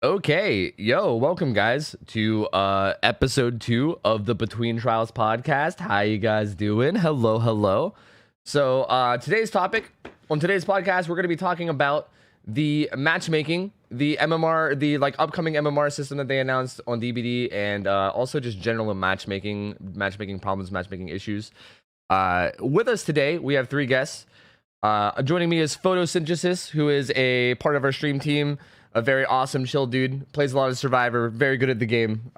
Okay, yo, welcome guys to episode 2 of the Between Trials podcast. How you guys doing? Hello. So, today's topic on today's podcast, we're going to be talking about the matchmaking, the MMR, the upcoming MMR system that they announced on DbD, and also just general matchmaking problems, matchmaking issues. With us today, we have 3 guests. Joining me is Photosynthjesus, who is a part of our stream team. A very awesome, chill dude. Plays a lot of Survivor. Very good at the game.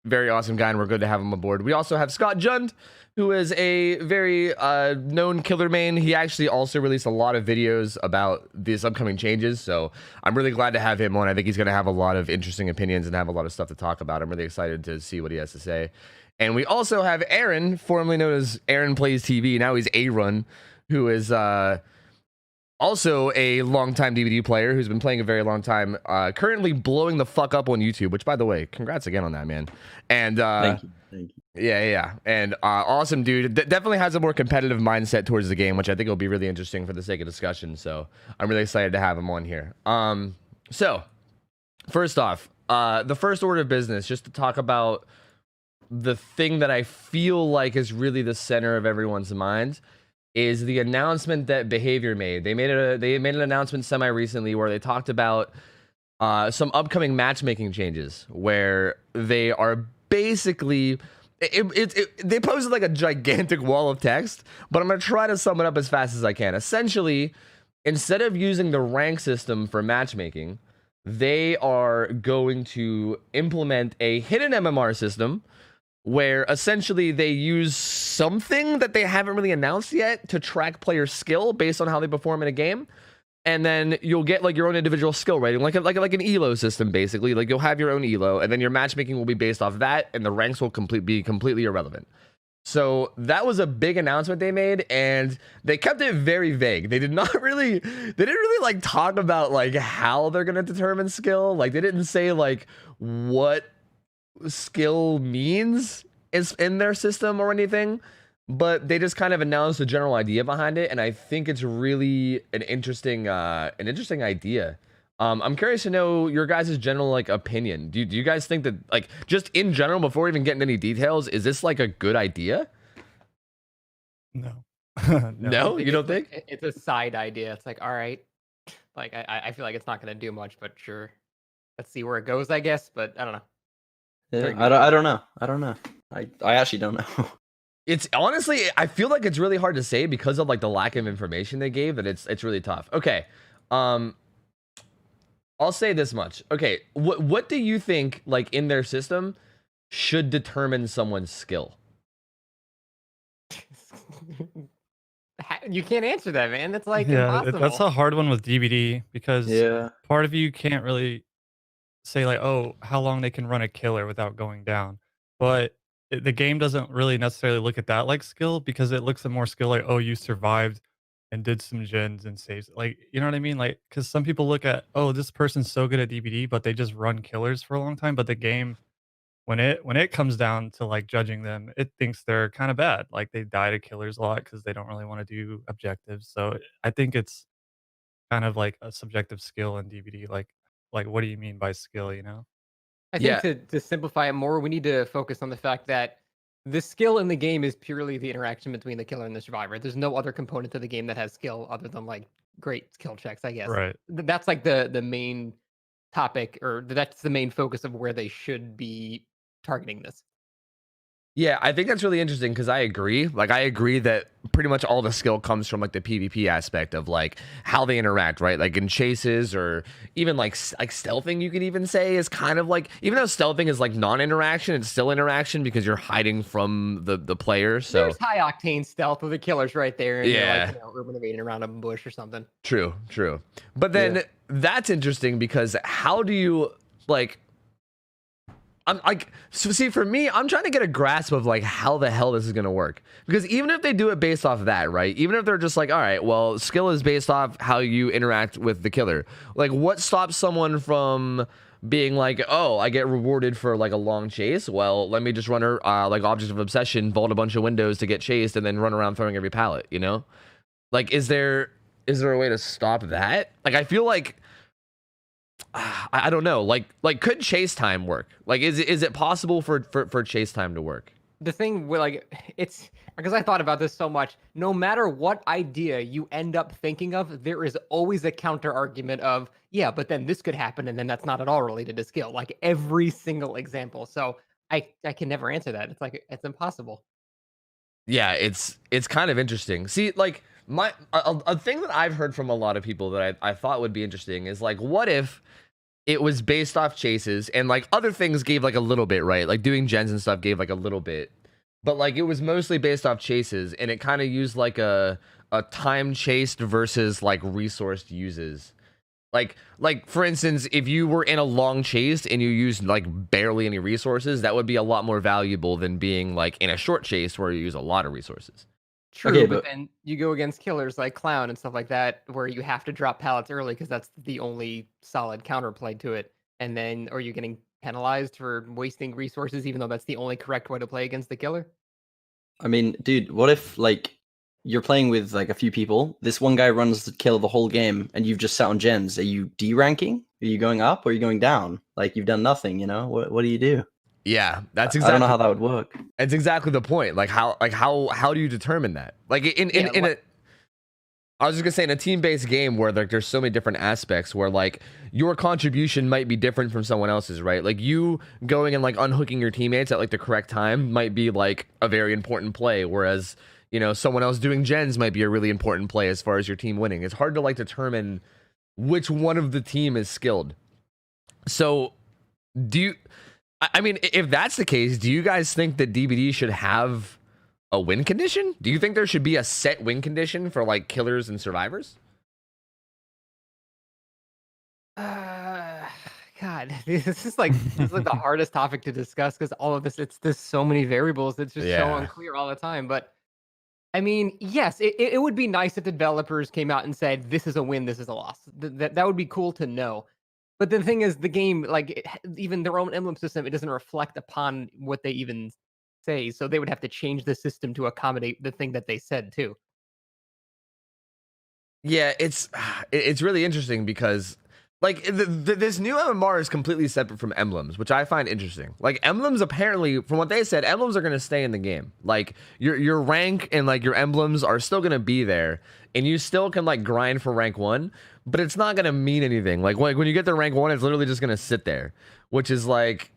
Very awesome guy, and we're good to have him aboard. We also have ScottJund, who is a very known killer main. He actually also released a lot of videos about these upcoming changes, so I'm really glad to have him on. I think he's going to have a lot of interesting opinions and have a lot of stuff to talk about. I'm really excited to see what he has to say. And we also have Ayrun, formerly known as Ayrun Plays TV. Now he's Ayrun, who is... also a longtime DbD player who's been playing a very long time, currently blowing the fuck up on YouTube, which, by the way, congrats again on that, man. And Thank you. Yeah. And awesome dude. Definitely has a more competitive mindset towards the game, which I think will be really interesting for the sake of discussion. So I'm really excited to have him on here. So first off, the first order of business, just to talk about the thing that I feel like is really the center of everyone's mind, is the announcement that Behavior made. They made an announcement semi-recently where they talked about some upcoming matchmaking changes, where they are basically... they posted like a gigantic wall of text, but I'm going to try to sum it up as fast as I can. Essentially, instead of using the rank system for matchmaking, they are going to implement a hidden MMR system where essentially they use something that they haven't really announced yet to track player skill based on how they perform in a game. And then you'll get like your own individual skill rating, like an ELO system, basically. Like you'll have your own ELO, and then your matchmaking will be based off that, and the ranks will be completely irrelevant. So that was a big announcement they made, and they kept it very vague. They didn't really like talk about like how they're gonna determine skill. Like they didn't say like what skill means is in their system or anything, but they just kind of announced the general idea behind it, and I think it's really an interesting idea. I'm curious to know your guys' general like opinion. Do you guys think that, like, just in general, before even getting any details, is this like a good idea? No. No, you don't think? It's a side idea. It's like, all right, like I feel like it's not going to do much, but sure, let's see where it goes, I guess. But I don't know. Yeah, I don't know. I actually don't know. It's honestly, I feel like it's really hard to say because of like the lack of information they gave, that it's really tough. Okay, I'll say this much. Okay, what do you think, like, in their system should determine someone's skill? You can't answer that, man. That's like impossible. That's a hard one with DbD, because part of you can't really say like, oh, how long they can run a killer without going down. But the game doesn't really necessarily look at that like skill, because it looks at more skill like, oh, you survived and did some gens and saves. Like, you know what I mean? Like, because some people look at, oh, this person's so good at DbD, but they just run killers for a long time. But the game, when it comes down to like judging them, it thinks they're kind of bad. Like they die to killers a lot because they don't really want to do objectives. So I think it's kind of like a subjective skill in DbD. Like, what do you mean by skill, you know? I think to simplify it more, we need to focus on the fact that the skill in the game is purely the interaction between the killer and the survivor. There's no other component to the game that has skill other than like great skill checks, I guess. Right. That's like the main topic, or that's the main focus of where they should be targeting this. Yeah, I think that's really interesting, because I agree. Like, I agree that pretty much all the skill comes from like the PvP aspect of like how they interact, right? Like in chases, or even like stealthing, you could even say is kind of like, even though stealthing is like non-interaction, it's still interaction because you're hiding from the player. So there's high octane stealth with the killers right there, and yeah, like, ruminating around a bush or something. True. But then that's interesting, because how do you like? I'm like, so see, for me, I'm trying to get a grasp of like how the hell this is gonna work, because even if they do it based off of that, right? Even if they're just like, all right, well, skill is based off how you interact with the killer. Like, what stops someone from being like, oh, I get rewarded for like a long chase? Well, let me just run her like Object of Obsession, vault a bunch of windows to get chased, and then run around throwing every pallet. You know, like, is there a way to stop that? Like, I feel like I don't know. Like could chase time work? Like is it possible for chase time to work? The thing with like it's because I thought about this so much. No matter what idea you end up thinking of, there is always a counter argument of, yeah, but then this could happen, and then that's not at all related to skill. Like every single example. So I can never answer that. It's like it's impossible. Yeah, it's kind of interesting. See, like a thing that I've heard from a lot of people that I thought would be interesting is like, what if it was based off chases and like other things gave like a little bit, right? Like doing gens and stuff gave like a little bit, but like it was mostly based off chases, and it kind of used like a time chased versus like resourced uses. Like for instance, if you were in a long chase and you used like barely any resources, that would be a lot more valuable than being like in a short chase where you use a lot of resources. True, okay, but then you go against killers like Clown and stuff like that, where you have to drop pallets early because that's the only solid counterplay to it. And then, are you getting penalized for wasting resources, even though that's the only correct way to play against the killer? I mean, dude, what if like you're playing with like a few people, this one guy runs the kill the whole game, and you've just sat on gens? Are you D-ranking? Are you going up or are you going down? Like you've done nothing, you know? What do you do? Yeah, that's exactly. I don't know how that would work. It's exactly the point. Like how do you determine that? Like I was just gonna say, in a team-based game where like there's so many different aspects where like your contribution might be different from someone else's, right? Like you going and like unhooking your teammates at like the correct time might be like a very important play, whereas you know someone else doing gens might be a really important play as far as your team winning. It's hard to like determine which one of the team is skilled. So do you? I mean, if that's the case, do you guys think that DbD should have a win condition? Do you think there should be a set win condition for like killers and survivors? God, this is like the hardest topic to discuss because all of this, there's so many variables. It's just so unclear all the time. But I mean, yes, it would be nice if the developers came out and said, this is a win, this is a loss. That would be cool to know. But the thing is, the game, like even their own emblem system, it doesn't reflect upon what they even say. So they would have to change the system to accommodate the thing that they said too. Yeah, it's really interesting because like this new MMR is completely separate from emblems, which I find interesting. Like emblems, apparently, from what they said, emblems are going to stay in the game. Like your rank and like your emblems are still going to be there, and you still can like grind for rank 1, but it's not going to mean anything. Like when you get to rank 1, it's literally just going to sit there, which is like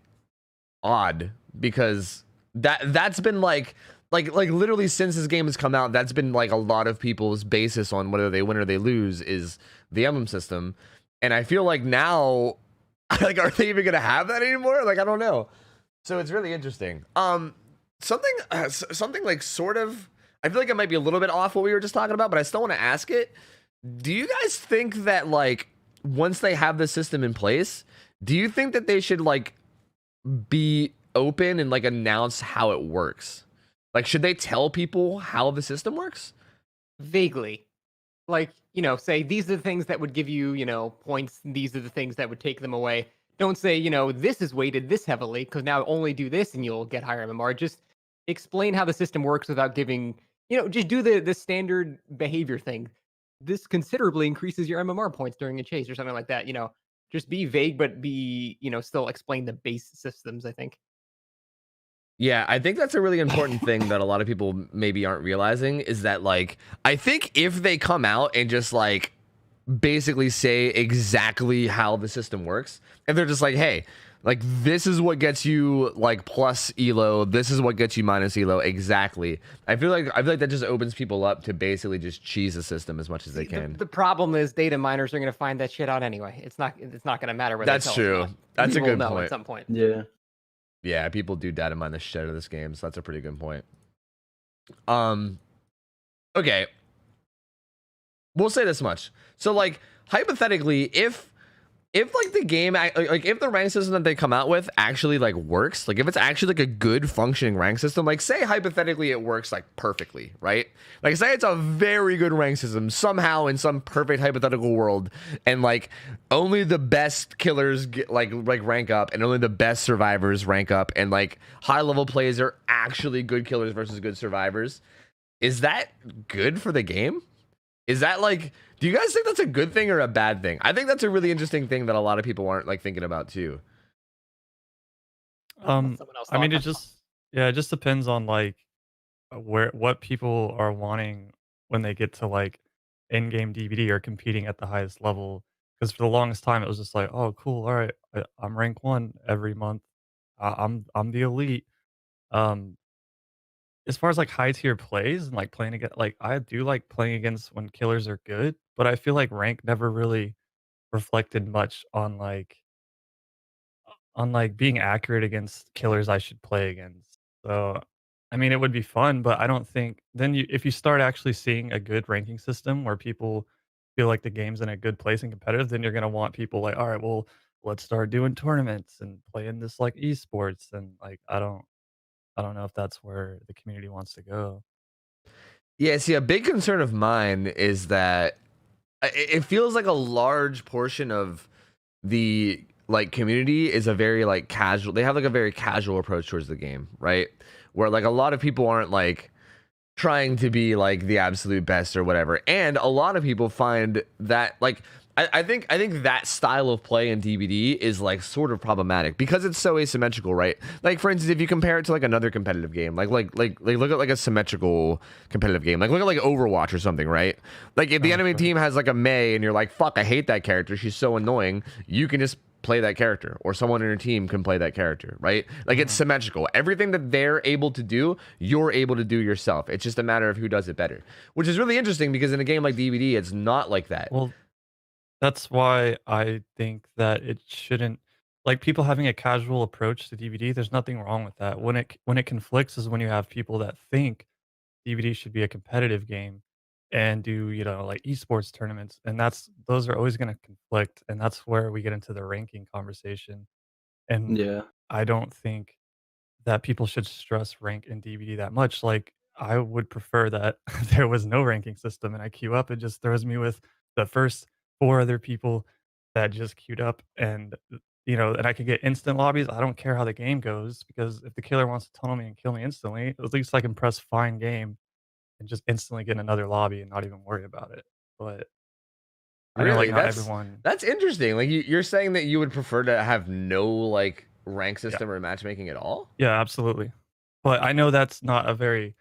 odd because that's been like literally since this game has come out, that's been like a lot of people's basis on whether they win or they lose is the emblem system. And I feel like now, like, are they even gonna have that anymore? Like, I don't know. So it's really interesting. Something like sort of, I feel like it might be a little bit off what we were just talking about, but I still want to ask it. Do you guys think that like once they have the system in place, do you think that they should like be open and like announce how it works? Like, should they tell people how the system works? Vaguely. Like, you know, say these are the things that would give you, you know, points. These are the things that would take them away. Don't say, you know, this is weighted this heavily because now only do this and you'll get higher MMR. Just explain how the system works without giving, you know, just do the standard behavior thing. This considerably increases your MMR points during a chase or something like that. You know, just be vague, but be, you know, still explain the base systems, I think. Yeah, I think that's a really important thing that a lot of people maybe aren't realizing is that, like, I think if they come out and just, like, basically say exactly how the system works, and they're just like, hey, like, this is what gets you, like, plus elo, this is what gets you minus elo, exactly. I feel like that just opens people up to basically just cheese the system as much as they can. The problem is data miners are going to find that shit out anyway. It's not going to matter whether that's true. That's a good point. At some point. Yeah. Yeah, people do data mine the shit out of this game, so that's a pretty good point. Okay. We'll say this much. So, like, hypothetically, if like the game, like if the rank system that they come out with actually like works, like if it's actually like a good functioning rank system, like say hypothetically it works like perfectly, right? Like say it's a very good rank system somehow in some perfect hypothetical world, and like only the best killers get like rank up, and only the best survivors rank up, and like high level plays are actually good killers versus good survivors. Is that good for the game? Is that like, Do you guys think that's a good thing or a bad thing? I think that's a really interesting thing that a lot of people aren't like thinking about too. I mean, it just depends on like what people are wanting when they get to like in-game DbD or competing at the highest level. Because for the longest time, it was just like, oh, cool, all right, I'm rank 1 every month. I'm the elite. Um, as far as like high tier plays and like playing against, like I do like playing against when killers are good, but I feel like rank never really reflected much on like being accurate against killers I should play against. So, I mean, it would be fun, but I don't think then if you start actually seeing a good ranking system where people feel like the game's in a good place and competitive, then you're gonna want people like, all right, well, let's start doing tournaments and playing this like esports and like I don't know if that's where the community wants to go. Yeah, see, a big concern of mine is that it feels like a large portion of the like community is a very like casual. They have like a very casual approach towards the game, right? Where like a lot of people aren't like trying to be like the absolute best or whatever, and a lot of people find that like I think that style of play in DbD is like sort of problematic because it's so asymmetrical, right? Like for instance, if you compare it to like another competitive game, like look at like a symmetrical competitive game, like look at like Overwatch or something, right? Like if the enemy team has like a Mei and you're like, fuck, I hate that character, she's so annoying, you can just play that character, or someone in your team can play that character, right? Like it's symmetrical. Everything that they're able to do, you're able to do yourself. It's just a matter of who does it better, which is really interesting because in a game like DbD, it's not like that. Well, that's why I think that it shouldn't like people having a casual approach to DbD. There's nothing wrong with that. When it conflicts is when you have people that think DbD should be a competitive game and do like esports tournaments, and those are always going to conflict, and that's where we get into the ranking conversation. And Yeah. I don't think that people should stress rank in DbD that much. Like, I would prefer that there was no ranking system and I queue up, it just throws me with the first 4 other people that just queued up and, and I could get instant lobbies. I don't care how the game goes because if the killer wants to tunnel me and kill me instantly, at least I can press find game and just instantly get in another lobby and not even worry about it. But I know, like, Really, not everyone. that's interesting. Like you're saying that you would prefer to have no like rank system or matchmaking at all? Yeah, absolutely. But I know that's not a very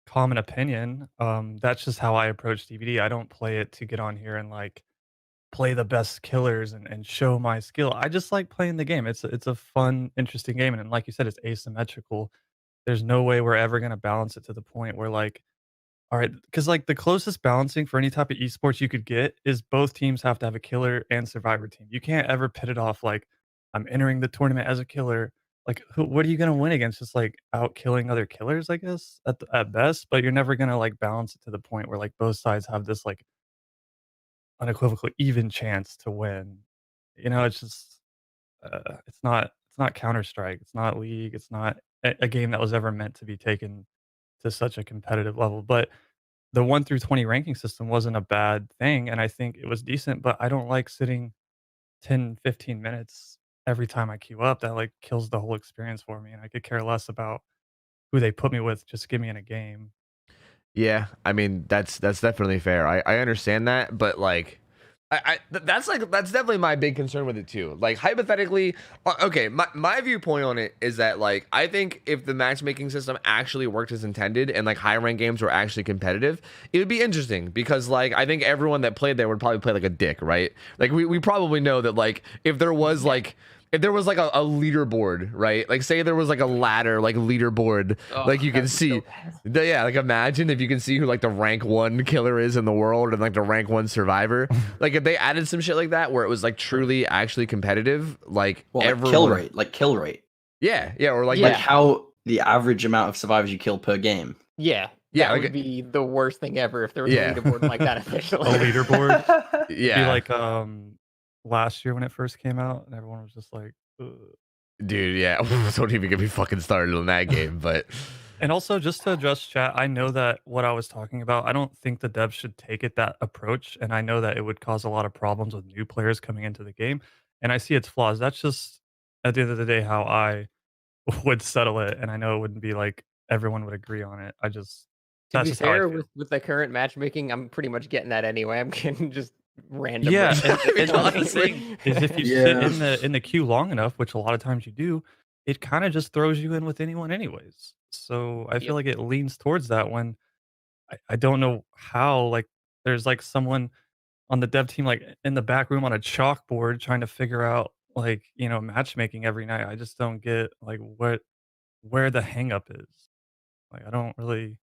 common opinion. That's just how I approach DbD. I don't play it to get on here and like play the best killers and show my skill. I just like playing the game. It's a fun, interesting game, and like you said, it's asymmetrical. There's no way we're ever gonna balance it to the point where like, all right, because like the closest balancing for any type of esports you could get is both teams have to have a killer and survivor team. You can't ever pit it off like I'm entering the tournament as a killer. Like, what are you gonna win against? Just like out killing other killers, I guess, at best. But you're never gonna like balance it to the point where like both sides have this like unequivocal even chance to win. It's just it's not Counter Strike. It's not League. It's not a game that was ever meant to be taken to such a competitive level. But the 1 through 20 ranking system wasn't a bad thing, and I think it was decent, but I don't like sitting 10, 15 minutes every time I queue up. That, like, kills the whole experience for me, and I could care less about who they put me with, just get me in a game. Yeah, I mean that's definitely fair. I understand that, but like that's definitely my big concern with it too. Like hypothetically, okay, my viewpoint on it is that like I think if the matchmaking system actually worked as intended and like high rank games were actually competitive, it would be interesting because like I think everyone that played there would probably play like a dick, right? Like we probably know that like if there was like a leaderboard, right? Like say there was like a ladder, like leaderboard, like you can see. Yeah, like imagine if you can see who like the rank 1 killer is in the world and like the rank 1 survivor. Like if they added some shit like that where it was like truly actually competitive, like kill rate. Yeah, or like how the average amount of survivors you kill per game. Yeah. Yeah, that would be the worst thing ever if there was a leaderboard like that officially. A leaderboard? Yeah. Be like last year when it first came out and everyone was just like, ugh. Dude, yeah. Don't even get me fucking started on that game, but and also just to address chat, I know that what I was talking about, I don't think the devs should take it that approach, and I know that it would cause a lot of problems with new players coming into the game, and I see its flaws. That's just at the end of the day how I would settle it, and I know it wouldn't be like everyone would agree on it. To be fair, with the current matchmaking, I'm pretty much getting that anyway. I'm getting just random. Yeah, and the other thing is if you sit in the queue long enough, which a lot of times you do, it kind of just throws you in with anyone anyways. So I feel like it leans towards that when I don't know how, like, there's like someone on the dev team like in the back room on a chalkboard trying to figure out like, matchmaking every night. I just don't get like where the hang up is. Like I don't really.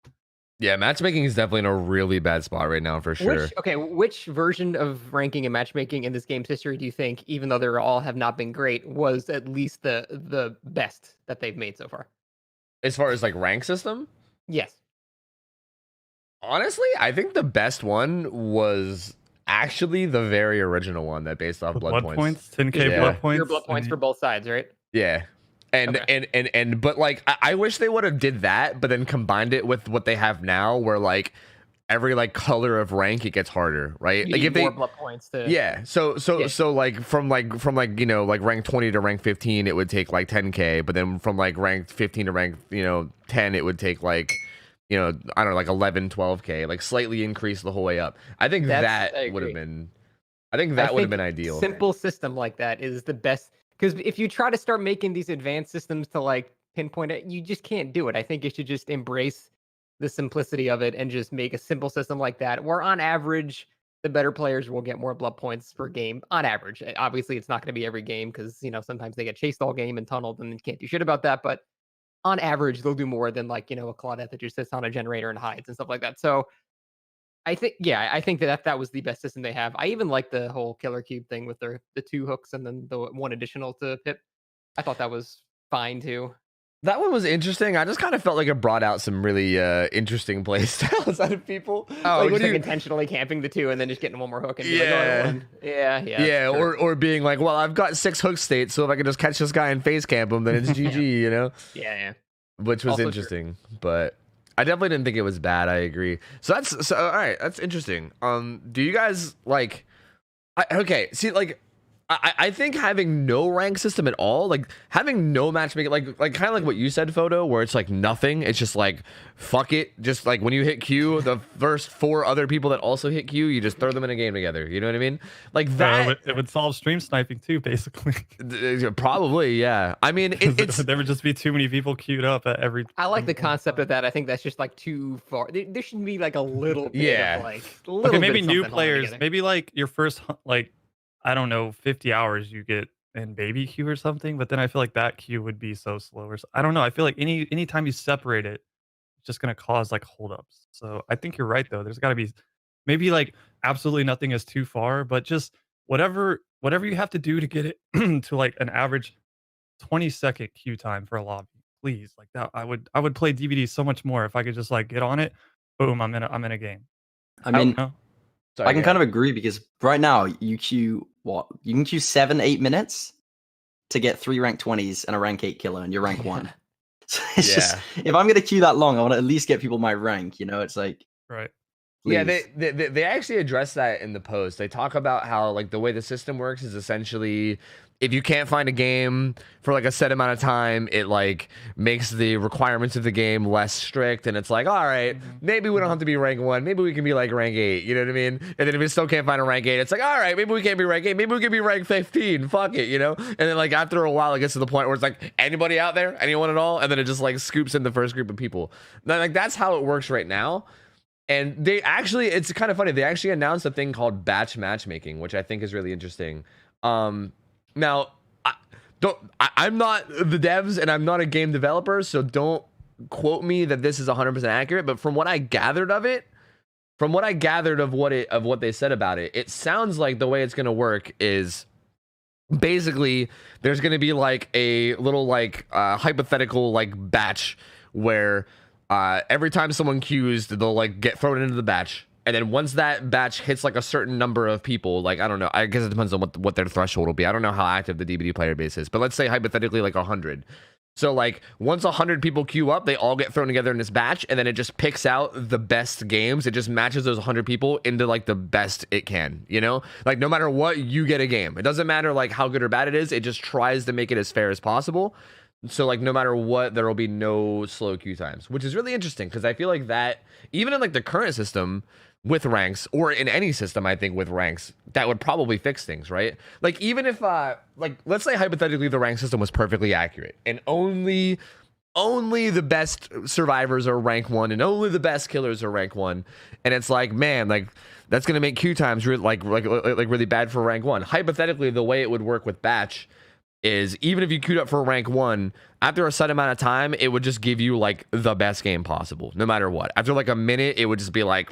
Yeah, matchmaking is definitely in a really bad spot right now for sure. Which version of ranking and matchmaking in this game's history do you think, even though they all have not been great, was at least the best that they've made so far? As far as like rank system? Yes. Honestly, I think the best one was actually the very original one that based off blood points. 10k blood points. Pure blood points for both sides, right? Yeah. And but like I wish they would have did that, but then combined it with what they have now, where like every like color of rank it gets harder, right? You like need if they more blood points to so like from like like rank 20 to rank 15 it would take like 10k, but then from like rank 15 to rank 10 it would take like I don't know, like 11 12k, like slightly increase the whole way up. I think that would have been ideal. Simple system like that is the best. Because if you try to start making these advanced systems to like pinpoint it, you just can't do it. I think you should just embrace the simplicity of it and just make a simple system like that, where on average, the better players will get more blood points per game on average. Obviously, it's not going to be every game because, sometimes they get chased all game and tunneled and you can't do shit about that. But on average, they'll do more than like, a Claudette that just sits on a generator and hides and stuff like that. So I think that was the best system they have. I even like the whole killer cube thing with the 2 hooks and then the 1 additional to pip. I thought that was fine too. That one was interesting. I just kind of felt like it brought out some really interesting play styles out of people. Oh, like intentionally camping the 2 and then just getting 1 more hook and yeah, or being like, well, I've got 6 hook states, so if I can just catch this guy and face camp him, then it's GG, Yeah. Which was also interesting, but I definitely didn't think it was bad. I agree. So all right. That's interesting. Do you guys like? I think having no rank system at all, like having no matchmaking, like kind of like what you said, Photo, where it's like nothing. It's just like fuck it. Just like when you hit Q, the first 4 other people that also hit Q, you just throw them in a game together. You know what I mean? Like that. It would solve stream sniping too, basically. Probably, yeah. I mean, there would just be too many people queued up at every. I like the concept of that. I think that's just like too far. There should be like a little bit of like. Okay, maybe new players. Maybe like your first I don't know, 50 hours you get in baby queue or something, but then I feel like that queue would be so slow. Or I don't know. I feel like any time you separate it, it's just gonna cause like holdups. So I think you're right though. There's got to be maybe like absolutely nothing is too far, but just whatever you have to do to get it to like an average 20-second queue time for a lobby, please. Like that, I would play DbD so much more if I could just like get on it. Boom, I'm in a game. I mean. Sorry, I can kind of agree because right now you queue you can queue 7-8 minutes to get 3 rank 20s and a rank 8 killer and you're rank 1. So it's just if I'm gonna queue that long, I want to at least get people my rank. It's like right. Please. Yeah, they actually address that in the post. They talk about how like the way the system works is essentially if you can't find a game for like a set amount of time, it like makes the requirements of the game less strict, and it's like, all right, maybe we don't have to be rank 1, maybe we can be like rank 8. You know what I mean? And then if you still can't find a rank 8, it's like, all right, maybe we can't be rank 8, maybe we can be rank 15. Fuck it, And then like after a while, it gets to the point where it's like, anybody out there, anyone at all, and then it just like scoops in the first group of people. Now, like that's how it works right now. And they actually, it's kind of funny. They actually announced a thing called batch matchmaking, which I think is really interesting. Now, I'm not the devs and I'm not a game developer, so don't quote me that this is 100% accurate. But from what I gathered of it, of what they said about it, it sounds like the way it's going to work is basically there's going to be like a little like hypothetical like batch where every time someone queues, they'll like get thrown into the batch. And then once that batch hits like a certain number of people, like, I don't know, I guess it depends on what their threshold will be. I don't know how active the DbD player base is, but let's say hypothetically like 100. So like once 100 people queue up, they all get thrown together in this batch, and then it just picks out the best games. It just matches those 100 people into like the best it can, like no matter what, you get a game. It doesn't matter like how good or bad it is. It just tries to make it as fair as possible. So like no matter what, there will be no slow queue times, which is really interesting because I feel like that even in like the current system with ranks or in any system, I think with ranks, that would probably fix things, right? Like even if like let's say hypothetically the rank system was perfectly accurate and only the best survivors are rank 1 and only the best killers are rank 1, and it's like, man, like that's gonna make queue times like really bad for rank 1. Hypothetically, the way it would work with batch is even if you queued up for rank 1, after a set amount of time, it would just give you like the best game possible, no matter what. After like a minute, it would just be like,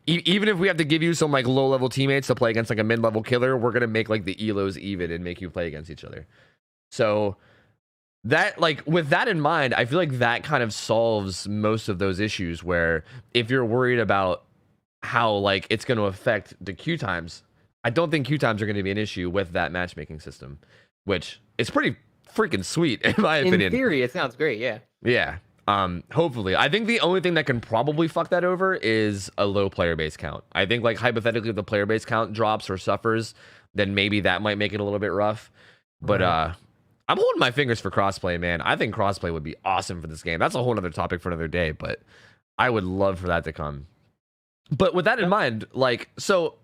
even if we have to give you some like low level teammates to play against like a mid level killer, we're gonna make like the elos even and make you play against each other. So that, like, with that in mind, I feel like that kind of solves most of those issues where if you're worried about how like it's going to affect the queue times, I don't think queue times are going to be an issue with that matchmaking system, which is pretty freaking sweet in my opinion. In theory, it sounds great, yeah. Yeah. Hopefully. I think the only thing that can probably fuck that over is a low player base count. I think like hypothetically if the player base count drops or suffers, then maybe that might make it a little bit rough. But I'm holding my fingers for crossplay, man. I think crossplay would be awesome for this game. That's a whole other topic for another day, but I would love for that to come. But with that in mind, like, so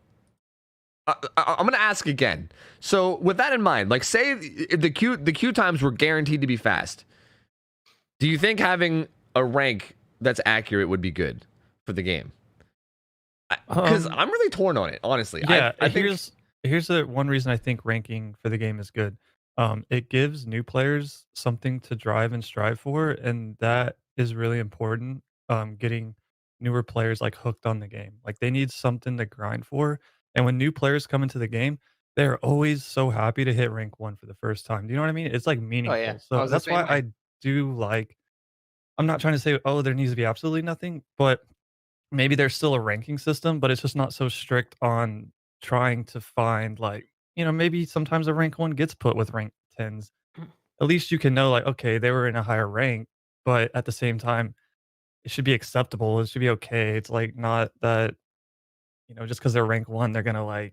I'm going to ask again. So with that in mind, like say the queue times were guaranteed to be fast. Do you think having a rank that's accurate would be good for the game? Because I'm really torn on it, honestly. Yeah, I think here's the one reason I think ranking for the game is good. It gives new players something to drive and strive for, and that is really important. Getting newer players like hooked on the game, like they need something to grind for. And when new players come into the game, they're always so happy to hit rank 1 for the first time. Do you know what I mean? It's like meaningful. Oh, yeah. So that's why I do like. I'm not trying to say, oh, there needs to be absolutely nothing, but maybe there's still a ranking system, but it's just not so strict on trying to find like, maybe sometimes a rank 1 gets put with rank 10s. At least you can know like, okay, they were in a higher rank, but at the same time, it should be acceptable. It should be okay. It's like not that, just because they're rank 1, they're gonna like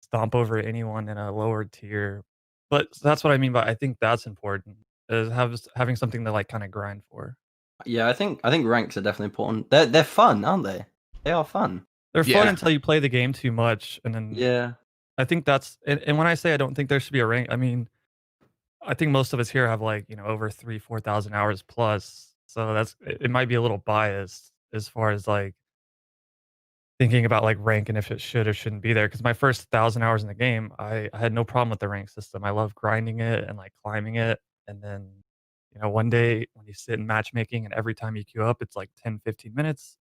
stomp over anyone in a lower tier. But that's what I mean by I think that's important, is having something to like kind of grind for. Yeah, I think ranks are definitely important. They're fun, aren't they? They are fun. They're fun until you play the game too much, and then I think that's and when I say I don't think there should be a rank, I mean I think most of us here have like over 3,000-4,000 hours plus, so it might be a little biased as far as like thinking about like rank and if it should or shouldn't be there. Because my first 1,000 hours in the game, I had no problem with the rank system. I love grinding it and like climbing it, and then one day when you sit in matchmaking and every time you queue up, it's like 10-15 minutes.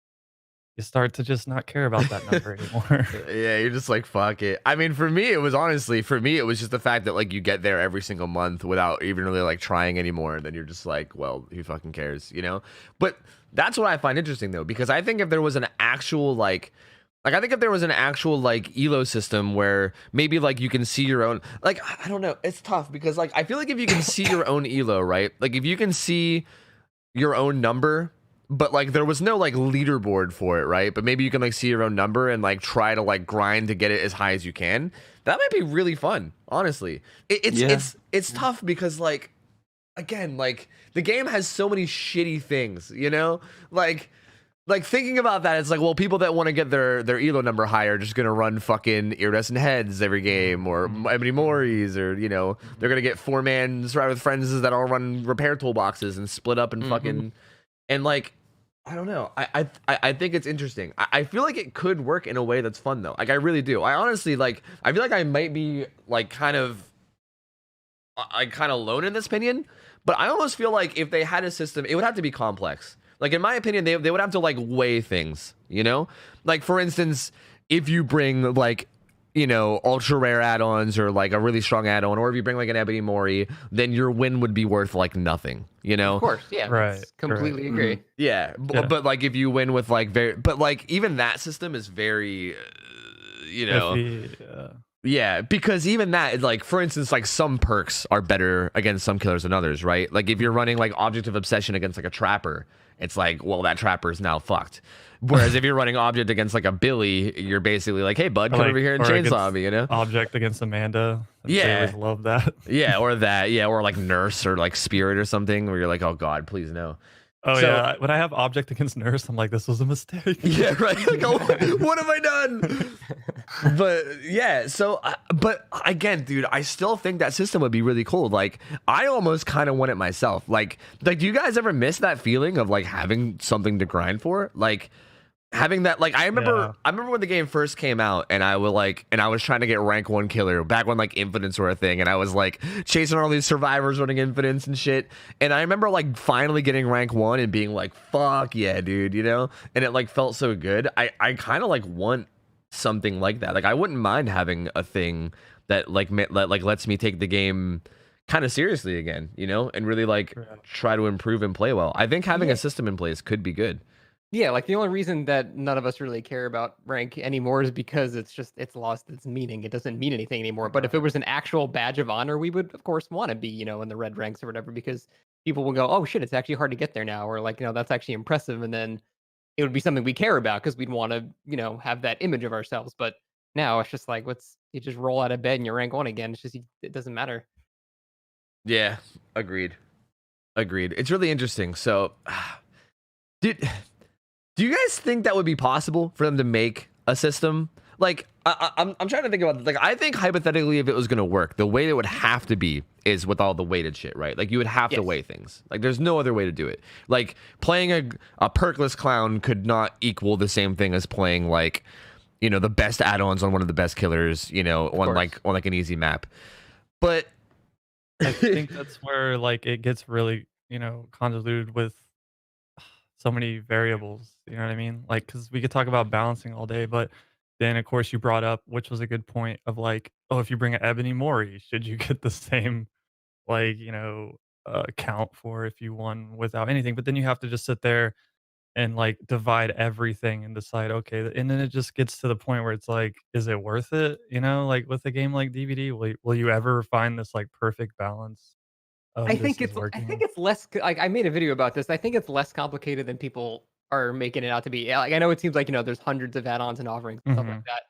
You start to just not care about that number anymore. Yeah, you're just like, fuck it. I mean, for me, it was just the fact that like you get there every single month without even really like trying anymore. And then you're just like, well, who fucking cares, But that's what I find interesting though, because I think if there was an actual I think if there was an actual like elo system where maybe like you can see your own, like, I don't know, it's tough because like I feel like if you can see your own elo, right? Like if you can see your own number, but like there was no like leaderboard for it, right? But maybe you can like see your own number and like try to like grind to get it as high as you can. That might be really fun, honestly. It's tough because like, again, like the game has so many shitty things, like thinking about that, it's like, well, people that want to get their elo number higher are just gonna run fucking iridescent heads every game, or ebony moris, or they're gonna get 4-man right with friends that all run repair toolboxes and split up and fucking, and like, I don't know. I think it's interesting. I feel like it could work in a way that's fun though. Like I really do. I honestly like. I feel like I might be like kind of alone in this opinion, but I almost feel like if they had a system, it would have to be complex. Like, in my opinion, they would have to, like, weigh things, Like, for instance, if you bring, like, ultra rare add-ons or, like, a really strong add-on, or if you bring, like, an Ebony Mori, then your win would be worth, like, nothing, Of course, yeah. Right. Completely agree. Yeah. But, like, if you win with, like, but, like, even that system is very, Iffy, Yeah, because even that, like, for instance, like some perks are better against some killers than others, right? Like if you're running like Object of Obsession against like a Trapper, it's like, well, that Trapper is now fucked. Whereas if you're running Object against like a Billy, you're basically like, hey bud, come over here and chainsaw me, you know? Object against Amanda. Yeah. They always love that. Yeah, or that, yeah, or like Nurse or like Spirit or something where you're like, oh god, please no. Oh yeah, when I have Object against Nurse, I'm like, this was a mistake. Yeah, right. Like, oh, what have I done? But yeah, so but again, dude, I still think that system would be really cool. Like, I almost kind of want it myself. Like, do you guys ever miss that feeling of like having something to grind for? Like having that, like, I remember when the game first came out, and I was trying to get rank 1 killer back when like infinites were a thing, and I was like chasing all these survivors running infinites and shit. And I remember like finally getting rank 1 and being like, fuck yeah, dude, you know? And it like felt so good. I kind of like want something like that. Like I wouldn't mind having a thing that like lets me take the game kind of seriously again, you know, and really like try to improve and play well. I think having a system in place could be good. Yeah, like the only reason that none of us really care about rank anymore is because it's lost its meaning. It doesn't mean anything anymore. But if it was an actual badge of honor, we would of course want to be, you know, in the red ranks or whatever, because people will go, oh shit, it's actually hard to get there now, or like, you know, that's actually impressive, and then it would be something we care about because we'd want to, you know, have that image of ourselves. But now it's just like, you just roll out of bed and you're rank 1 again. It's just, it doesn't matter. Yeah, agreed. It's really interesting. So, do you guys think that would be possible for them to make a system? Like, I'm trying to think about this. Like, I think hypothetically, if it was going to work, the way it would have to be is with all the weighted shit, right? Like, you would have to weigh things. Like, there's no other way to do it. Like, playing a perkless clown could not equal the same thing as playing, like, you know, the best add-ons on one of the best killers, you know, on like an easy map. But I think that's where like it gets really, you know, convoluted with so many variables, you know what I mean? Like, because we could talk about balancing all day, but then of course you brought up, which was a good point, of like, oh, if you bring an Ebony Mori, should you get the same, like, you know, count for if you won without anything? But then you have to just sit there and like divide everything and decide, okay, and then it just gets to the point where it's like, is it worth it? You know, like with a game like DbD, will you ever find this like perfect balance? I think it's less like, I made a video about this. I think it's less complicated than people are making it out to be. Like, I know it seems like, you know, there's hundreds of add-ons and offerings and stuff like that,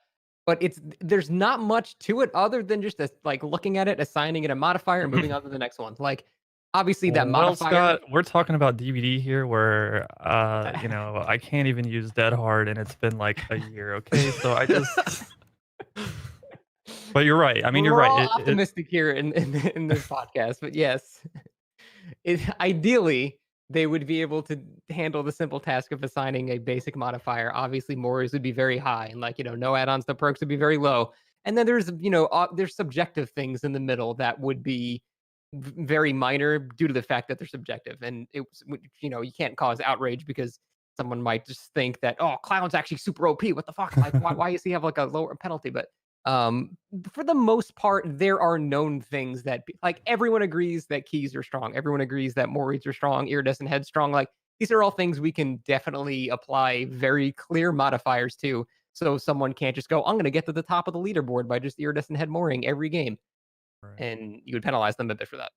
but there's not much to it other than just like looking at it, assigning it a modifier, and moving on to the next one. Like, obviously that modifier. Scott, we're talking about DbD here, where you know, I can't even use Dead Hard, and it's been like a year. Okay, so I just. But you're right. I mean, you're right. We're all optimistic here in this podcast, but yes, ideally they would be able to handle the simple task of assigning a basic modifier. Obviously, Moris would be very high, and like, you know, no add-ons to perks would be very low. And then there's, you know, there's subjective things in the middle that would be very minor due to the fact that they're subjective, and you know, you can't cause outrage because someone might just think that, oh, Clown's actually super OP. What the fuck? Like, why does he have like a lower penalty? But for the most part, there are known things that, like, everyone agrees that keys are strong. Everyone agrees that Mories are strong, iridescent head strong. Like, these are all things we can definitely apply very clear modifiers to. So someone can't just go, I'm going to get to the top of the leaderboard by just iridescent head mooring every game. Right. And you would penalize them a bit for that.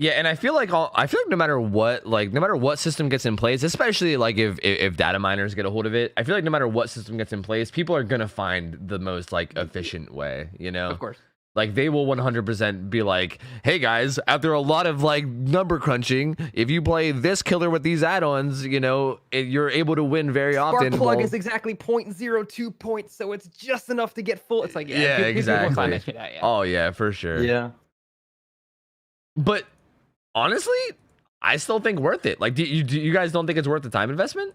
Yeah, and I feel like no matter what system gets in place, especially like if data miners get a hold of it, I feel like no matter what system gets in place, people are gonna find the most like efficient way, you know? Of course. Like, they will 100% be like, hey guys, after a lot of like number crunching, if you play this killer with these add-ons, you know, you're able to win very often. Spark plug is exactly 0.02 points, so it's just enough to get full. It's like, yeah, exactly. Oh yeah, for sure. Yeah. But honestly, I still think worth it. Like, do you guys don't think it's worth the time investment?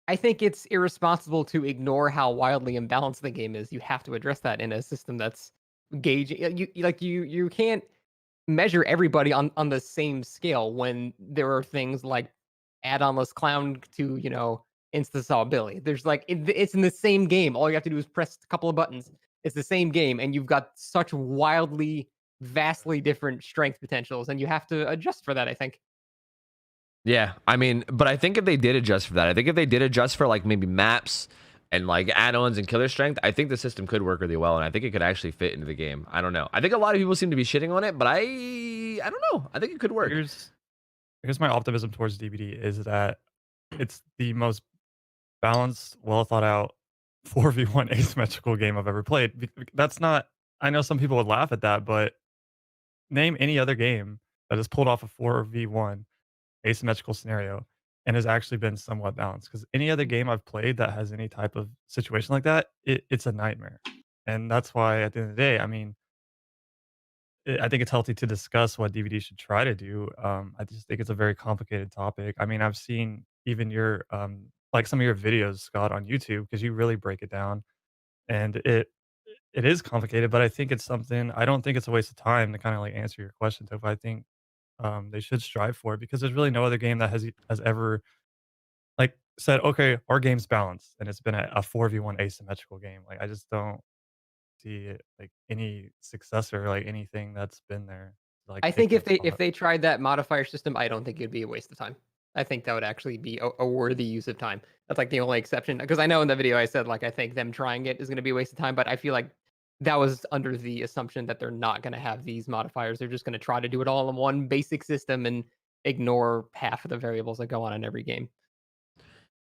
I think it's irresponsible to ignore how wildly imbalanced the game is. You have to address that in a system that's gauging. You can't measure everybody on the same scale when there are things like add-onless clown to, you know, insta-saw Billy. There's like, it's in the same game. All you have to do is press a couple of buttons. It's the same game, and you've got such vastly different strength potentials, and you have to adjust for that, I think. Yeah, I mean, but I think if they did adjust for that, I think if they did adjust for like maybe maps and like add-ons and killer strength, I think the system could work really well, and I think it could actually fit into the game. I don't know. I think a lot of people seem to be shitting on it, but I don't know. I think it could work. Here's my optimism towards DbD is that it's the most balanced, well thought out 4v1 asymmetrical game I've ever played. That's not. I know some people would laugh at that, but name any other game that has pulled off a 4v1 asymmetrical scenario and has actually been somewhat balanced. Because any other game I've played that has any type of situation like that, it's a nightmare. And that's why at the end of the day, I mean, I think it's healthy to discuss what DbD should try to do. I just think it's a very complicated topic. I mean, I've seen even your like some of your videos, Scott, on YouTube, because you really break it down, and it is complicated. But I think it's something. I don't think it's a waste of time to kind of like answer your question, Toph. I think they should strive for it because there's really no other game that has ever like said, okay, our game's balanced, and it's been a 4v1 asymmetrical game. Like I just don't see like any successor, like anything that's been there. Like I think if they tried that modifier system, I don't think it'd be a waste of time. I think that would actually be a worthy use of time. That's like the only exception, because I know in the video I said like I think them trying it is going to be a waste of time, but I feel like that was under the assumption that they're not going to have these modifiers. They're just going to try to do it all in one basic system and ignore half of the variables that go on in every game.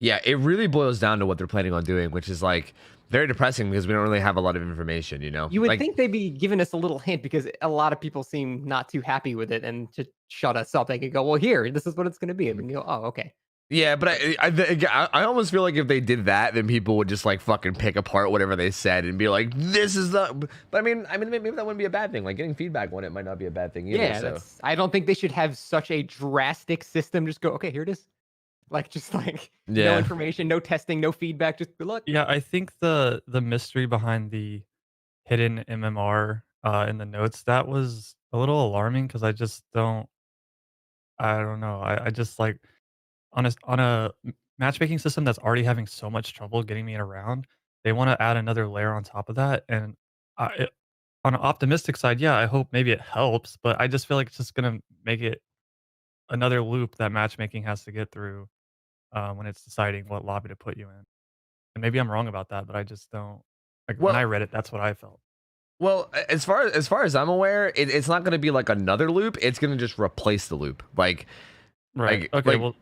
Yeah, it really boils down to what they're planning on doing, which is like very depressing because we don't really have a lot of information, you know? You would like, think they'd be giving us a little hint because a lot of people seem not too happy with it, and to shut us up, they could go, well, here, this is what it's going to be. And we can go, oh, okay. Yeah, but I almost feel like if they did that, then people would just like fucking pick apart whatever they said and be like, "This is the." But I mean, maybe that wouldn't be a bad thing. Like getting feedback on it might not be a bad thing either. Yeah, so. I don't think they should have such a drastic system. Just go, okay, here it is. Like just like no information, no testing, no feedback. Just good luck. Yeah, I think the mystery behind the hidden MMR in the notes, that was a little alarming because I don't know. I just like on a matchmaking system that's already having so much trouble getting me around, they want to add another layer on top of that. And on an optimistic side, yeah, I hope maybe it helps, but I just feel like it's just gonna make it another loop that matchmaking has to get through when it's deciding what lobby to put you in. And maybe I'm wrong about that, but I just don't like when I read it, that's what I felt. Well, as far as I'm aware, it's not going to be like another loop. It's going to just replace the loop. Like, right? Like, okay. like, Well,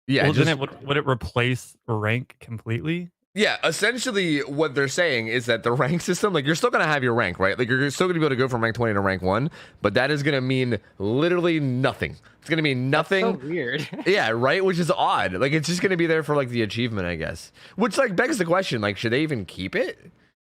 yeah. Then would it replace rank completely? Yeah, essentially what they're saying is that the rank system, like you're still going to have your rank, right? Like you're still going to be able to go from rank 20 to rank 1, but that is going to mean literally nothing. It's going to mean nothing. That's so weird. Yeah, right? Which is odd. Like it's just going to be there for like the achievement, I guess. Which like begs the question, like should they even keep it?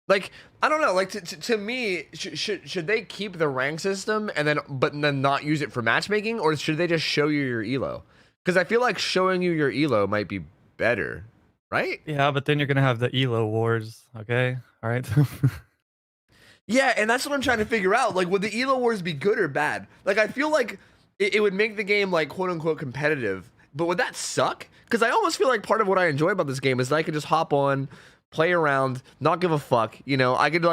Like I don't know, like to me, should they keep the rank system and then not use it for matchmaking, or should they just show you your elo? Because I feel like showing you your elo might be better. Right? Yeah, but then you're gonna have the elo wars. Okay, all right. Yeah, and that's what I'm trying to figure out. Like, would the elo wars be good or bad? Like, I feel like it would make the game like quote unquote competitive, but would that suck? Because I almost feel like part of what I enjoy about this game is that I could just hop on, play around, not give a fuck. You know, I could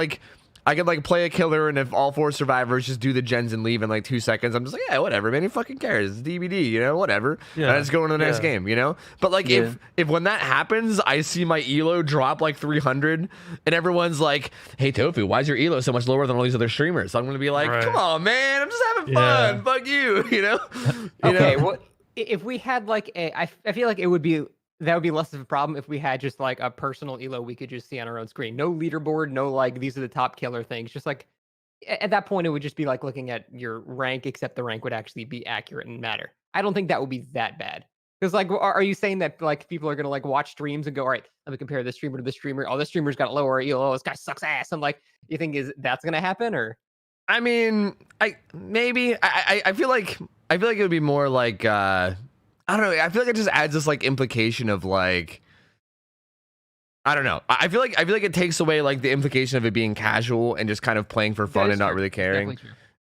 play a killer, and if all 4 survivors just do the gens and leave in like 2 seconds, I'm just like, yeah, whatever, man. Who fucking cares? It's DbD, you know, whatever. Yeah. And I just go into the next game, you know. But like, if when that happens, I see my elo drop like 300, and everyone's like, "Hey, Tofu, why is your elo so much lower than all these other streamers?" So I'm gonna be like, "Come on, man, I'm just having fun. Fuck you," you know. Okay, well, if we had like I feel like that would be less of a problem if we had just like a personal elo we could just see on our own screen. No leaderboard, no like these are the top killer things. Just like at that point, it would just be like looking at your rank, except the rank would actually be accurate and matter. I don't think that would be that bad. Because like, are you saying that like people are gonna like watch streams and go, all right, let me compare this streamer to this streamer. Oh, this streamer's got a lower elo. This guy sucks ass. I'm like, you think that's gonna happen or? I mean, I feel like it would be more like. I don't know. I feel like it just adds this like implication of like, I don't know. I feel like it takes away like the implication of it being casual and just kind of playing for fun and not really caring.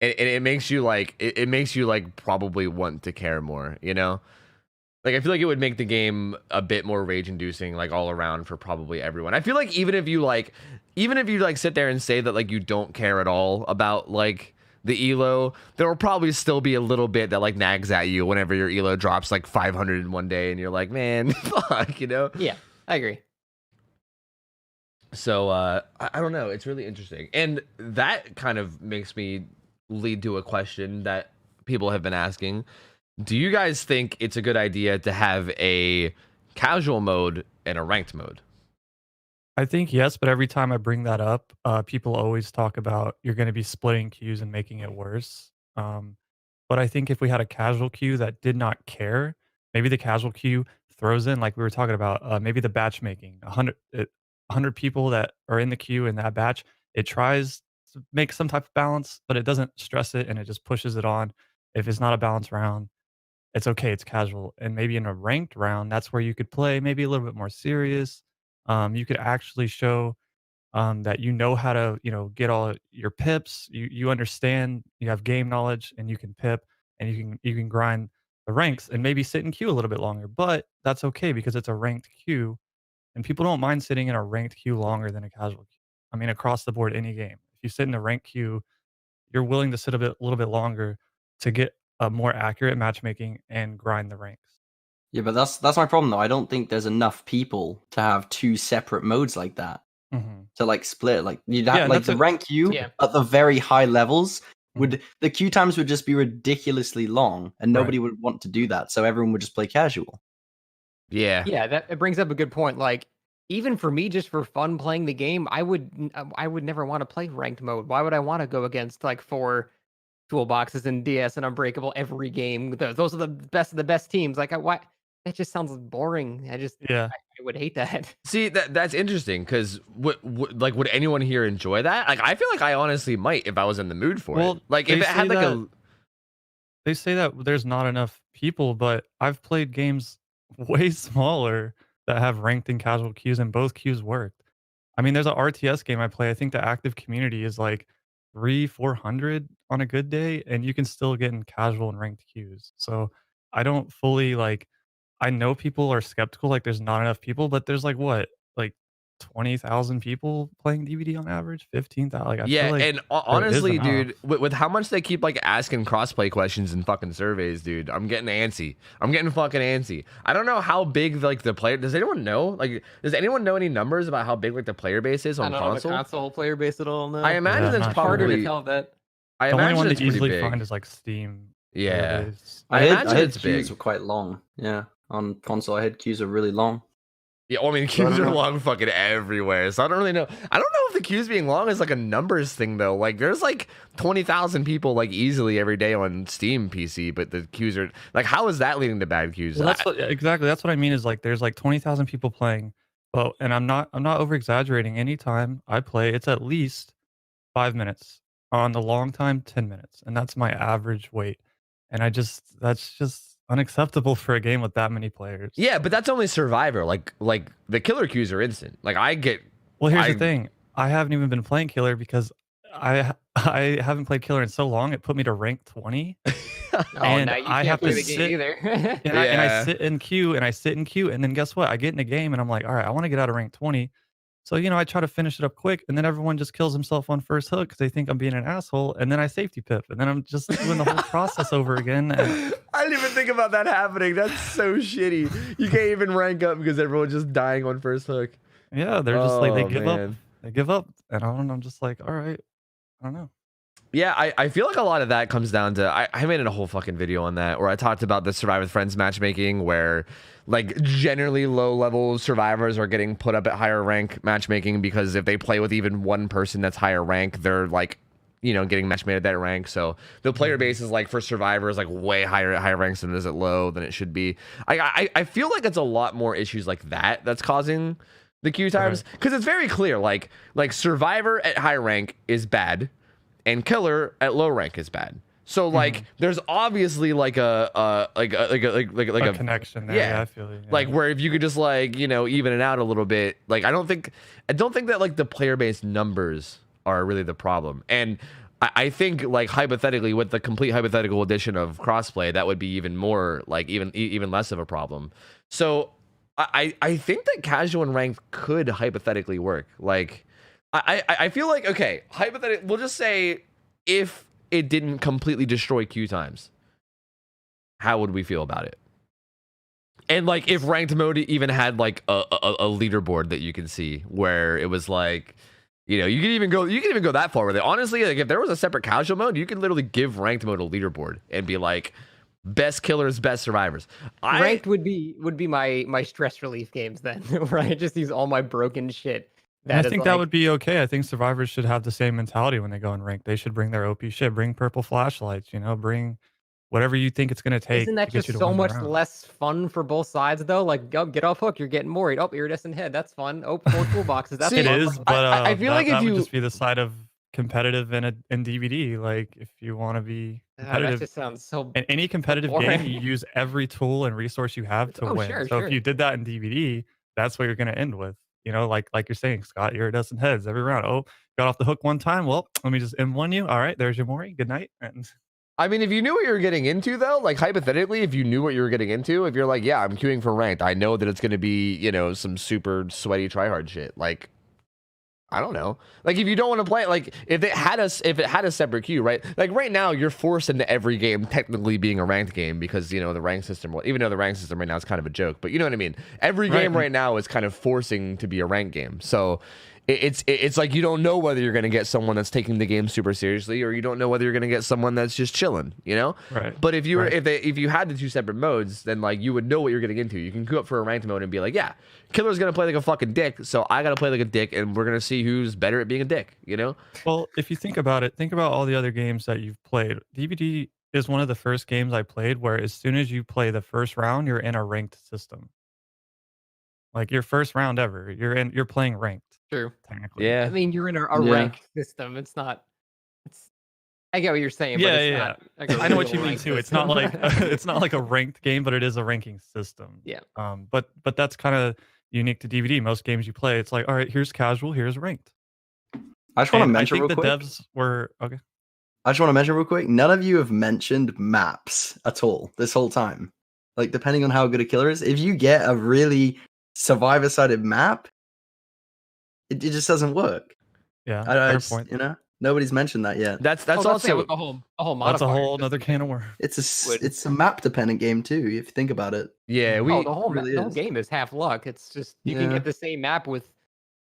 And it makes you like it makes you like probably want to care more, you know? Like I feel like it would make the game a bit more rage inducing like all around for probably everyone. I feel like even if you sit there and say that like you don't care at all about like the elo, there will probably still be a little bit that like nags at you whenever your elo drops like 500 in one day and you're like, man, fuck, you know? Yeah, I agree. So I don't know. It's really interesting, and that kind of makes me lead to a question that people have been asking. Do you guys think it's a good idea to have a casual mode and a ranked mode? I think yes, but every time I bring that up, people always talk about you're going to be splitting queues and making it worse. But I think if we had a casual queue that did not care, maybe the casual queue throws in, like we were talking about, maybe the batch making, 100 people that are in the queue in that batch, it tries to make some type of balance, but it doesn't stress it and it just pushes it on. If it's not a balanced round, it's okay, it's casual. And maybe in a ranked round, that's where you could play maybe a little bit more serious. You could actually show that you know how to, get all your pips. You understand, you have game knowledge, and you can pip, and you can grind the ranks, and maybe sit in queue a little bit longer. But that's okay because it's a ranked queue, and people don't mind sitting in a ranked queue longer than a casual queue. I mean, across the board, any game. If you sit in a ranked queue, you're willing to sit a little bit longer to get a more accurate matchmaking and grind the ranks. Yeah, but that's my problem though. I don't think there's enough people to have two separate modes like that. To like split, like you'd have like the rank queue at the very high levels would the queue times would just be ridiculously long, and nobody would want to do that. So everyone would just play casual. Yeah, that it brings up a good point. Like even for me, just for fun playing the game, I would never want to play ranked mode. Why would I want to go against like 4 toolboxes and DS and Unbreakable every game? Those are the best of the best teams. Like why? That just sounds boring. I would hate that. See, that's interesting because would anyone here enjoy that? Like, I feel like I honestly might if I was in the mood for it. Like, if it had like they say that there's not enough people, but I've played games way smaller that have ranked and casual queues, and both queues worked. I mean, there's an RTS game I play. I think the active community is like 300-400 on a good day, and you can still get in casual and ranked queues. So I don't fully like. I know people are skeptical, like there's not enough people, but there's like what, like 20,000 people playing DbD on average, 15,000. Like, I feel like and honestly, dude, with how much they keep like asking crossplay questions in fucking surveys, dude, I'm getting antsy. I'm getting fucking antsy. I don't know how big like the player. Does anyone know? Like, does anyone know any numbers about how big like the player base is on console? I don't know the console player base at all. No. I imagine it's harder to tell that. I the imagine only one it's to easily big. find is like Steam. Yeah, I heard queues were quite long. Yeah. On console, I had queues are really long. Yeah, well, I mean, queues are long fucking everywhere, so I don't really know. I don't know if the queues being long is like a numbers thing, though. Like, there's like 20,000 people like easily every day on Steam PC, but the queues are like, how is that leading to bad queues? Well, exactly. That's what I mean is like, there's like 20,000 people playing. Well, and I'm not over exaggerating. Anytime I play, it's at least 5 minutes. On the long time, 10 minutes, and that's my average wait. And that's just unacceptable for a game with that many players. Yeah, but that's only Survivor. Like the killer queues are instant. Like Well, here's the thing. I haven't even been playing killer because I haven't played killer in so long. It put me to rank 20. And I have to sit either. and I sit in queue and then guess what? I get in a game and I'm like, all right, I want to get out of rank 20. So, I try to finish it up quick, and then everyone just kills himself on first hook because they think I'm being an asshole, and then I safety pip, and then I'm just doing the whole process over again. And I didn't even think about that happening. That's so shitty. You can't even rank up because everyone's just dying on first hook. Yeah, they're just like, they give up. They give up. And I'm just like, all right, I don't know. Yeah, I feel like a lot of that comes down to I made a whole fucking video on that where I talked about the Survive with Friends matchmaking where like generally low level survivors are getting put up at higher rank matchmaking because if they play with even one person that's higher rank, they're like, getting matchmade at that rank. So the player base is like for survivors like way higher at higher ranks than it is at low than it should be. I feel like it's a lot more issues like that that's causing the queue times because it's very clear like survivor at high rank is bad. And killer at low rank is bad. So like, there's obviously like a connection there. Yeah, I feel it. Yeah. Like where if you could just like even it out a little bit. Like I don't think that like the player base numbers are really the problem. And I think like hypothetically with the complete hypothetical addition of crossplay, that would be even more like even less of a problem. So I think that casual and ranked could hypothetically work. Like. I feel like, okay, hypothetically, we'll just say if it didn't completely destroy queue times, how would we feel about it? And like if ranked mode even had like a leaderboard that you can see where it was like, you know, you can even go that far with it. Honestly, like if there was a separate casual mode, you could literally give ranked mode a leaderboard and be like best killers, best survivors. Ranked would be my stress relief games then, where I just use all my broken shit. I think that would be okay. I think survivors should have the same mentality when they go in ranked. They should bring their OP shit, bring purple flashlights, you know, bring whatever you think it's going to take. Isn't that just so much less fun for both sides though? Like, oh, get off hook, you're getting worried. Oh, iridescent head, that's fun. Oh, 4 toolboxes, that's it fun. is, but I feel like if you would just be the side of competitive in DbD. Like if you want to be competitive, that just sounds so. In any competitive game, you use every tool and resource you have to win. Sure, so sure. if you did that in DbD, that's what you're going to end with. You know, like you're saying, Scott, iridescent heads every round. Oh, got off the hook one time. Well, let me just M1 you. All right, there's your Mori. Good night. And I mean, if you knew what you were getting into, though, like hypothetically, if you knew what you were getting into, if you're like, yeah, I'm queuing for ranked, I know that it's going to be, you know, some super sweaty tryhard shit. Like, I don't know. Like, if you don't want to play it, like, if it had a separate queue, right? Like, right now, you're forced into every game technically being a ranked game because, you know, the rank system, well, even though the rank system right now is kind of a joke, but you know what I mean? Every game right now is kind of forcing to be a ranked game. So it's like you don't know whether you're going to get someone that's taking the game super seriously or you don't know whether you're going to get someone that's just chilling, you know? Right. But if you were if you had the two separate modes, then like you would know what you're getting into. You can go up for a ranked mode and be like, yeah, killer's going to play like a fucking dick, so I got to play like a dick and we're going to see who's better at being a dick, you know? Well, if you think about it, think about all the other games that you've played. DbD is one of the first games I played where as soon as you play the first round, you're in a ranked system. Like your first round ever, you're playing ranked. True. Technically. Yeah. I mean, you're in a ranked system. It's not. I get what you're saying. But it's not like I know what you mean too. It's not like it's not like a ranked game, but it is a ranking system. Yeah. But that's kind of unique to DbD. Most games you play, it's like, all right, here's casual, here's ranked. I just want to mention real quick. I think the devs were okay. I just want to mention real quick. None of you have mentioned maps at all this whole time. Like, depending on how good a killer is, if you get a really survivor-sided map, it just doesn't work. Yeah, fair point. You know, nobody's mentioned that yet. That's also a whole that's a whole another can of worms. It's a map-dependent game too, if you think about it. Yeah, the whole game is half luck. It's just you can get the same map with.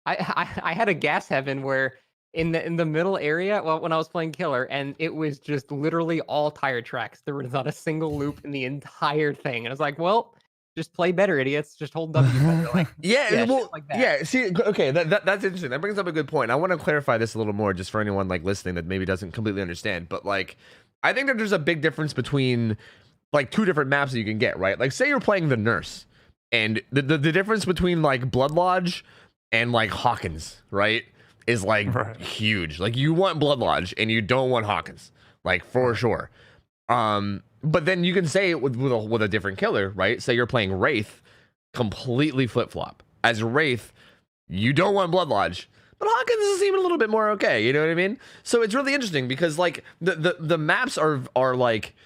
I had a gas heaven where in the middle area, well, when I was playing killer, and it was just literally all tire tracks. There was not a single loop in the entire thing, and I was like, well. Just play better, idiots. Just hold W better. Like, See, okay, that's interesting. That brings up a good point. I want to clarify this a little more, just for anyone like listening that maybe doesn't completely understand. But like, I think that there's a big difference between like two different maps that you can get, right? Like, say you're playing the Nurse, and the difference between like Blood Lodge and like Hawkins, right, is like huge. Like, you want Blood Lodge and you don't want Hawkins, like for sure. But then you can say it with a different killer, right? Say you're playing Wraith, completely flip-flop. As Wraith, you don't want Blood Lodge, but Hawkins is even a little bit more okay, you know what I mean? So it's really interesting because like the maps are like,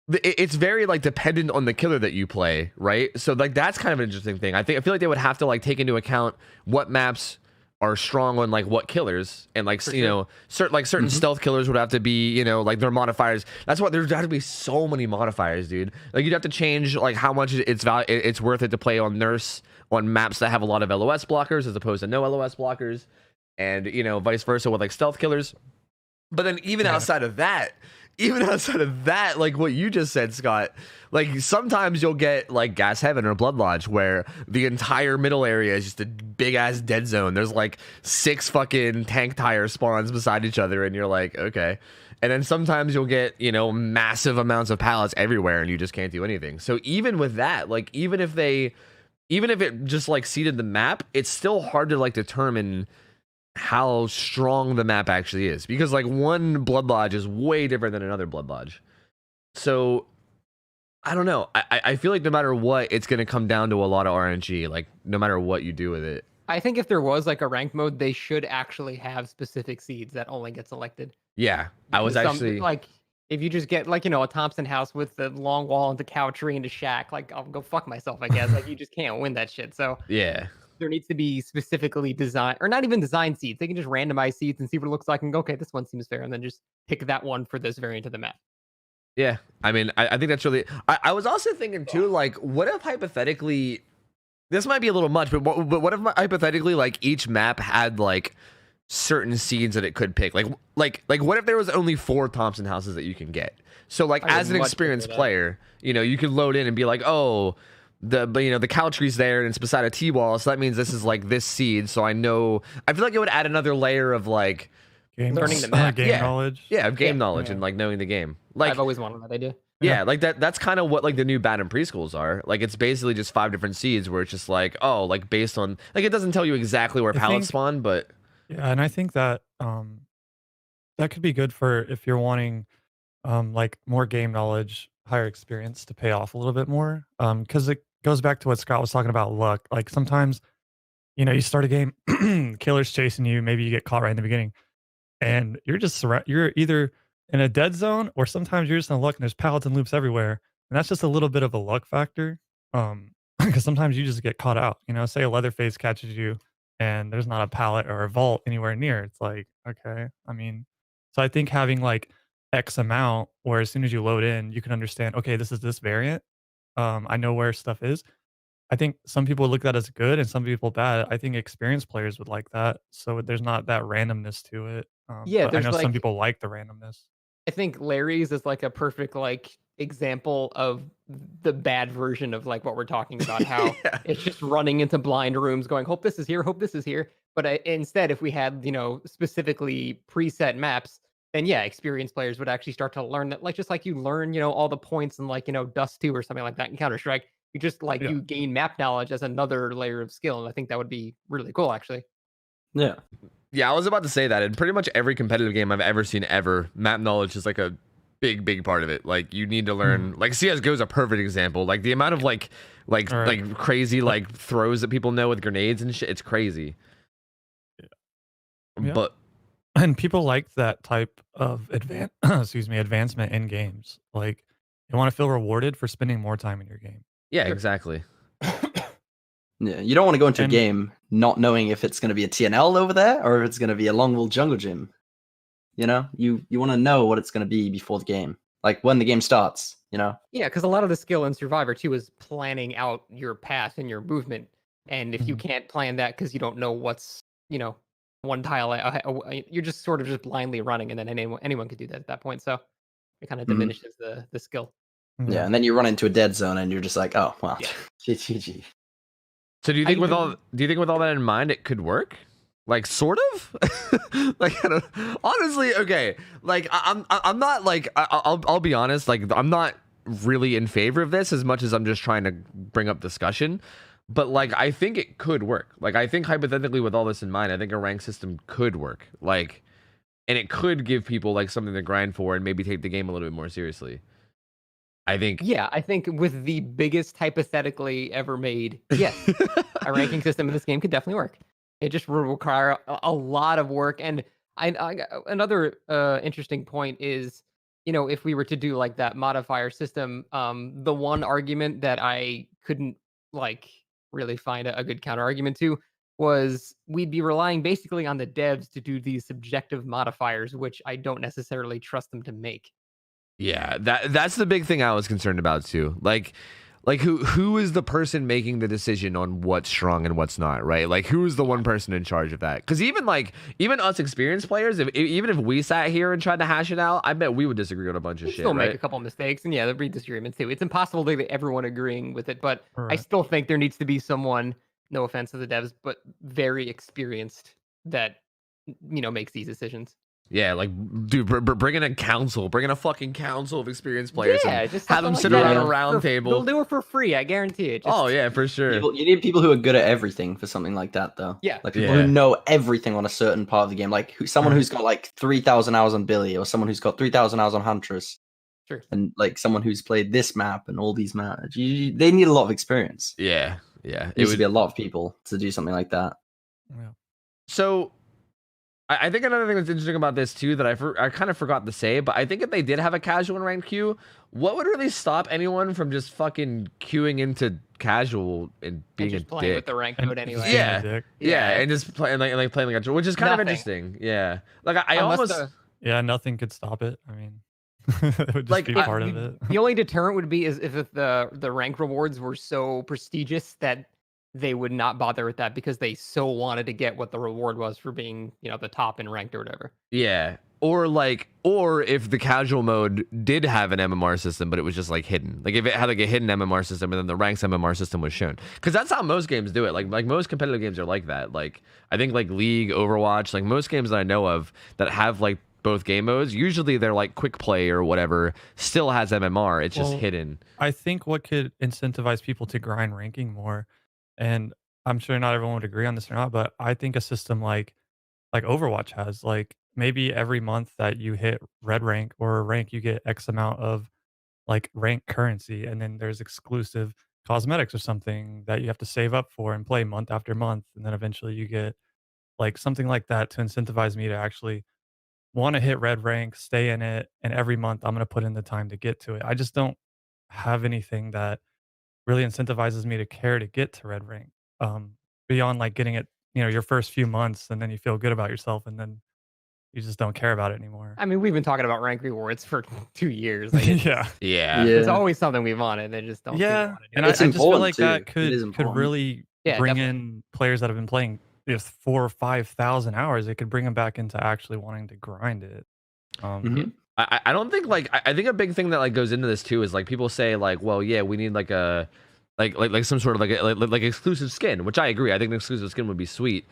it's very like dependent on the killer that you play, right? So like that's kind of an interesting thing. I feel like they would have to like take into account what maps are strong on like what killers, and like know certain stealth killers would have to be, you know, like their modifiers. That's what there's got to be so many modifiers, dude. Like you'd have to change like how much it's worth it to play on Nurse on maps that have a lot of LOS blockers as opposed to no LOS blockers, and you know, vice versa with like stealth killers. But then even outside of that, like what you just said, Scott, like sometimes you'll get like Gas Heaven or Blood Lodge where the entire middle area is just a big ass dead zone. There's like 6 fucking tank tire spawns beside each other, and you're like, okay. And then sometimes you'll get, you know, massive amounts of pallets everywhere, and you just can't do anything. So even with that, like even if it just like seeded the map, it's still hard to like determine how strong the map actually is, because like one Blood Lodge is way different than another Blood Lodge. So I don't know. I feel like no matter what, it's going to come down to a lot of RNG, like no matter what you do with it. I think if there was like a ranked mode, they should actually have specific seeds that only get selected. Yeah, I was actually like, if you just get like, you know, a Thompson house with the long wall and the cow tree and a shack, like I'll go fuck myself, I guess. Like you just can't win that shit. So yeah. There needs to be specifically designed, or not even design seeds. They can just randomize seeds and see what it looks like and go, okay, this one seems fair, and then just pick that one for this variant of the map. Yeah, I mean, I think that's really. I was also thinking too, like, what if hypothetically, this might be a little much, but what if hypothetically, like, each map had like certain seeds that it could pick, like what if there was only 4 Thompson houses that you can get? So like, as an experienced player, you know, you could load in and be like, oh, the cow tree's there and it's beside a T-wall, so that means this is like this seed. So I know. I feel like it would add another layer of like. Learning the map. Game knowledge. Yeah, game knowledge and like knowing the game. Like I've always wanted that idea. Yeah, like that's kind of what like the new Batten preschools are. Like it's basically just 5 different seeds where it's just like, oh, like based on like it doesn't tell you exactly where pallets spawn, but yeah, and I think that that could be good for if you're wanting like more game knowledge, higher experience to pay off a little bit more. Because it goes back to what Scott was talking about luck. Like sometimes, you know, you start a game, killer's chasing you, maybe you get caught right in the beginning. And you're just you're either in a dead zone or sometimes you're just in luck and there's pallets and loops everywhere. And that's just a little bit of a luck factor. Because sometimes you just get caught out. You know, say a Leatherface catches you and there's not a pallet or a vault anywhere near. It's like, okay. I mean, so I think having like X amount where as soon as you load in, you can understand, okay, this is this variant. I know where stuff is. I think some people look at that as good and some people bad. I think experienced players would like that. So there's not that randomness to it. Yeah, but I know there's some like people like the randomness. I think Larry's is like a perfect like example of the bad version of like what we're talking about. How Yeah. it's just running into blind rooms, going, "Hope this is here, hope this is here." But instead, if we had specifically preset maps, then yeah, experienced players would actually start to learn that, like just like you learn all the points in like Dust 2 or something like that in Counter-Strike. You just like you gain map knowledge as another layer of skill, and I think that would be really cool, actually. Yeah. Yeah, I was about to say that in pretty much every competitive game I've ever seen ever, map knowledge is like a big part of it. Like you need to learn. Like CS:GO is a perfect example. Like the amount of like crazy like throws that people know with grenades and shit. It's crazy. Yeah. But and people like that type of advancement in games. Like they want to feel rewarded for spending more time in your game. Yeah, exactly. Yeah, you don't want to go into a game not knowing if it's going to be a TNL over there or if it's going to be a Longwall jungle gym. You know, you want to know what it's going to be before the game, like when the game starts. Yeah, because a lot of the skill in Survivor 2 is planning out your path and your movement, and if you can't plan that because you don't know what's one tile, you're just sort of just blindly running, and then anyone could do that at that point. So it kind of diminishes the skill. Yeah, and then you run into a dead zone, and you're just like, oh well, GG. So do you think with all that in mind, it could work? Like sort of? Like honestly, okay. Like I'm not like I'll be honest. Like I'm not really in favor of this as much as I'm just trying to bring up discussion. But like I think it could work. Like I think hypothetically, with all this in mind, I think a rank system could work. Like, and it could give people like something to grind for and maybe take the game a little bit more seriously. I think. Yeah, I think with the biggest hypothetically ever made, yes, a ranking system in this game could definitely work. It just would require a lot of work. And another interesting point is, if we were to do like that modifier system, the one argument that I couldn't like really find a good counter argument to was we'd be relying basically on the devs to do these subjective modifiers, which I don't necessarily trust them to make. Yeah, that's the big thing I was concerned about too. Like who is the person making the decision on what's strong and what's not, right? Like who is the one person in charge of that? Because even us experienced players, even if we sat here and tried to hash it out, I bet we would disagree on a bunch of shit. Still right? make a couple mistakes, and yeah, there'd be disagreements too. It's impossible to get everyone agreeing with it, but I still think there needs to be someone. No offense to the devs, but very experienced that makes these decisions. Yeah, like, dude, bring in a council. Bring in a fucking council of experienced players. Yeah, just have them like sit that. around a round table. They'll do it for free, I guarantee it. Oh, yeah, for sure. You need people who are good at everything for something like that, though. Yeah. Like people who know everything on a certain part of the game. Like someone who's got like 3,000 hours on Billy, or someone who's got 3,000 hours on Huntress. Sure. And like someone who's played this map and all these maps. They need a lot of experience. Yeah. It would be a lot of people to do something like that. Yeah. So I think another thing that's interesting about this too that I kind of forgot to say, but I think if they did have a casual and ranked queue, what would really stop anyone from just fucking queuing into casual and being just a playing dick with the rank code anyway? Yeah, and just playing like playing like a, which is kind of interesting. Yeah, like I almost nothing could stop it. I mean, It would just Like, be if part of it. the only deterrent would be is if the rank rewards were so prestigious that they would not bother with that because they so wanted to get what the reward was for being, the top in ranked or whatever. Yeah. Or if the casual mode did have an MMR system, but it was just like hidden. Like if it had like a hidden MMR system and then the ranks MMR system was shown. Because that's how most games do it. Like most competitive games are like that. Like I think like League, Overwatch, like most games that I know of that have like both game modes, usually they're like quick play or whatever, still has MMR. It's just hidden. I think what could incentivize people to grind ranking more, and I'm sure not everyone would agree on this or not, but I think a system like Overwatch has, like maybe every month that you hit red rank or rank, you get X amount of like rank currency, and then there's exclusive cosmetics or something that you have to save up for and play month after month, and then eventually you get like something like that to incentivize me to actually want to hit red rank, stay in it, and every month I'm going to put in the time to get to it. I just don't have anything that really incentivizes me to care to get to red rank, beyond like getting it, your first few months, and then you feel good about yourself, and then you just don't care about it anymore. I mean, we've been talking about rank rewards for 2 years. Like, Yeah. It's always something we wanted. They just don't. Yeah, and It's I just feel like important, that too. could really bring in players that have been playing 4,000 or 5,000 hours. It could bring them back into actually wanting to grind it. I don't think I think a big thing that like goes into this too is like people say like, well, yeah, we need like a like some sort of like exclusive skin, which I agree. I think an exclusive skin would be sweet.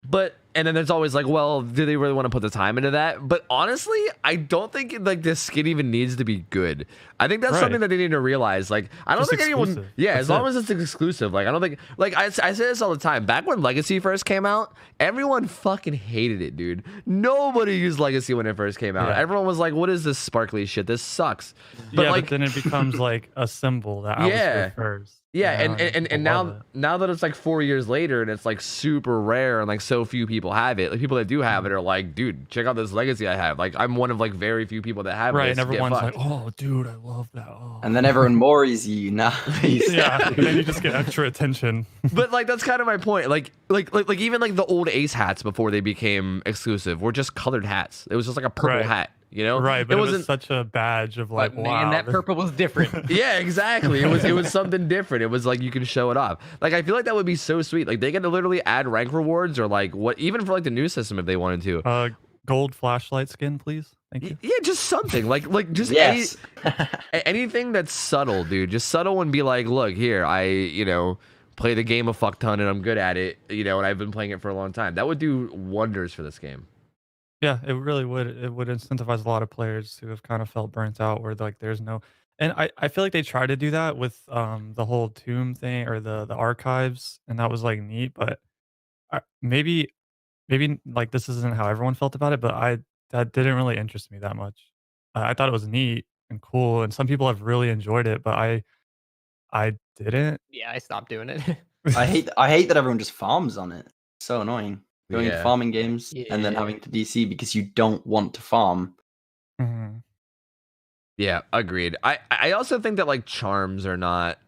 But and then there's always like, well, do they really want to put the time into that? But honestly, I don't think like this skin even needs to be good. I think that's something that they need to realize. Like, I don't think anyone, as long as it's exclusive. Like, I don't think, like I say this all the time. Back when Legacy first came out, everyone fucking hated it, dude. Nobody used Legacy when it first came out. Everyone was like, what is this sparkly shit? This sucks. But but then it becomes like a symbol that I was here first. Yeah, and now that it's like 4 years later and it's like super rare and like so few people have it, like people that do have it are like, dude, check out this Legacy I have. Like I'm one of like very few people that have it. And everyone's like, oh, dude, I love that. Oh. And then everyone mores you now. And then you just get extra attention. But like that's kind of my point. Like even like the old Ace hats before they became exclusive were just colored hats. It was just like a purple hat. But it wasn't such a badge of like, wow, man, that purple was different. Yeah, exactly. It was something different. It was like you can show it off. Like I feel like that would be so sweet. Like they could literally add rank rewards or like what, even for like the new system if they wanted to. Gold flashlight skin, please. Thank you. Yeah, just something like just anything that's subtle, dude. Just subtle and be like, look here, I play the game a fuck ton and I'm good at it, and I've been playing it for a long time. That would do wonders for this game. Yeah, it really would. It would incentivize a lot of players who have kind of felt burnt out where like there's no, and I feel like they try to do that with the whole tomb thing or the archives, and that was like neat, but maybe like this isn't how everyone felt about it, but that didn't really interest me that much. I thought it was neat and cool, and some people have really enjoyed it, but I didn't. Yeah, I stopped doing it. I hate that everyone just farms on it. It's so annoying. Going into farming games and then having to DC because you don't want to farm. Yeah, agreed. I also think that like charms are not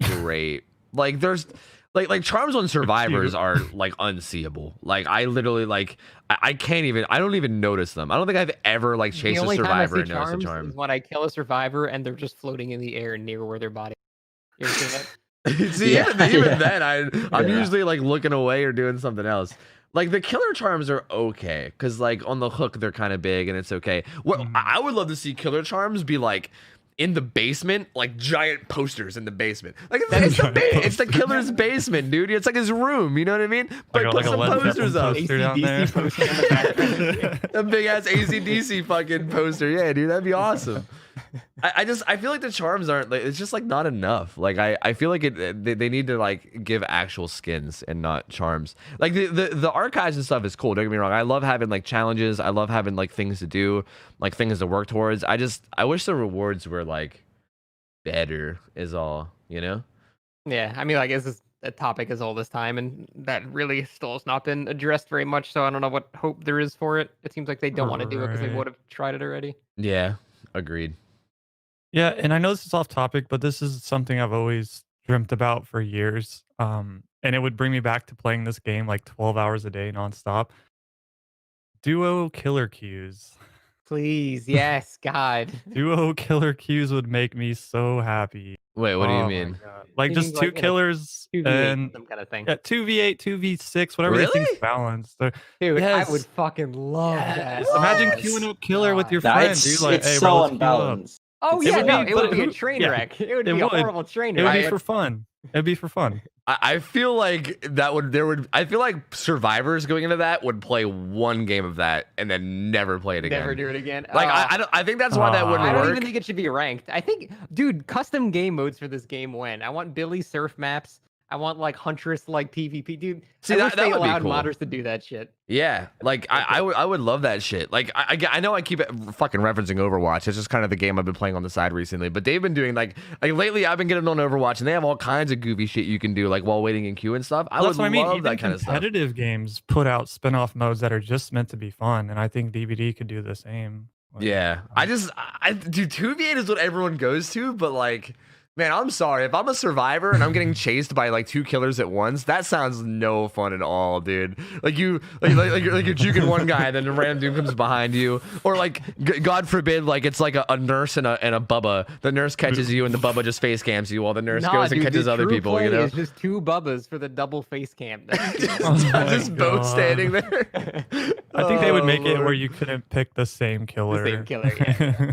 great. Like there's like charms on survivors are like unseeable. Like I literally like I can't even, I don't even notice them. I don't think I've ever like chased a survivor and noticed a charm. Is when I kill a survivor and they're just floating in the air near where their body. You ever seen that? See, even then I'm usually like looking away or doing something else. Like the killer charms are okay because like on the hook they're kind of big and it's okay. What I would love to see killer charms be like in the basement, like giant posters in the basement. Like it's the killer's basement, dude. It's like his room. You know what I mean? But put some posters up. Poster down there. A big ass AC/DC fucking poster. Yeah, dude, that'd be awesome. I feel like the charms aren't like, it's just like not enough. Like I feel like they need to like give actual skins and not charms. Like the archives and stuff is cool. Don't get me wrong. I love having like challenges. I love having like things to do, like things to work towards. I wish the rewards were like better is all, Yeah, I mean, like this is a topic as old as time, and that really still has not been addressed very much. So I don't know what hope there is for it. It seems like they don't want to do it because they would have tried it already. Yeah, agreed. Yeah, and I know this is off topic, but this is something I've always dreamt about for years. And it would bring me back to playing this game like 12 hours a day nonstop. Duo killer queues. Please, yes, God. Duo killer queues would make me so happy. Wait, what do you Oh my mean? God. Like You just mean, two like, killers 2v8, and some kind of thing. yeah, 2v8, 2v6, whatever you think's Really? balanced. Dude, yes. I would fucking love that. Yes. Imagine What? queuing up killer with your Nah, friend, it's dude. Like, it's hey, so bro, let's queue up. unbalanced. Oh It yeah, would no, be- it would but be a who- train yeah, wreck. It would it be a would. horrible train It would wreck. be for fun. It'd be for fun. I feel like I feel like survivors going into that would play one game of that and then never play it again. Never do it again. Like I think that's why that wouldn't I work. don't even think it should be ranked. I think, dude, custom game modes for this game when I want Billy surf maps. I want like Huntress like PvP, dude. See, I that wish they would be allowed cool. modders to do that shit. Yeah, like I would love that shit. Like I know I keep fucking referencing Overwatch. It's just kind of the game I've been playing on the side recently. But they've been doing like lately I've been getting on Overwatch and they have all kinds of goofy shit you can do like while waiting in queue and stuff. I would That's what I mean. love Even that kind of stuff. competitive games put out spin-off modes that are just meant to be fun, and I think DbD could do the same. Like, Yeah, I dude, 2v8 is what everyone goes to, but like, man, I'm sorry. If I'm a survivor and I'm getting chased by like 2 killers at once, that sounds no fun at all, dude. Like you're juking one guy, then a random dude comes behind you, or like, God forbid, like it's like a nurse and a Bubba. The nurse catches you, and the Bubba just face cams you, while the nurse goes and dude, catches the other true people. play You know, is just 2 Bubbas for the double face cam. Oh my just both God. standing there. I think they would make it Lord. where you couldn't pick the same killer. same killer, yeah.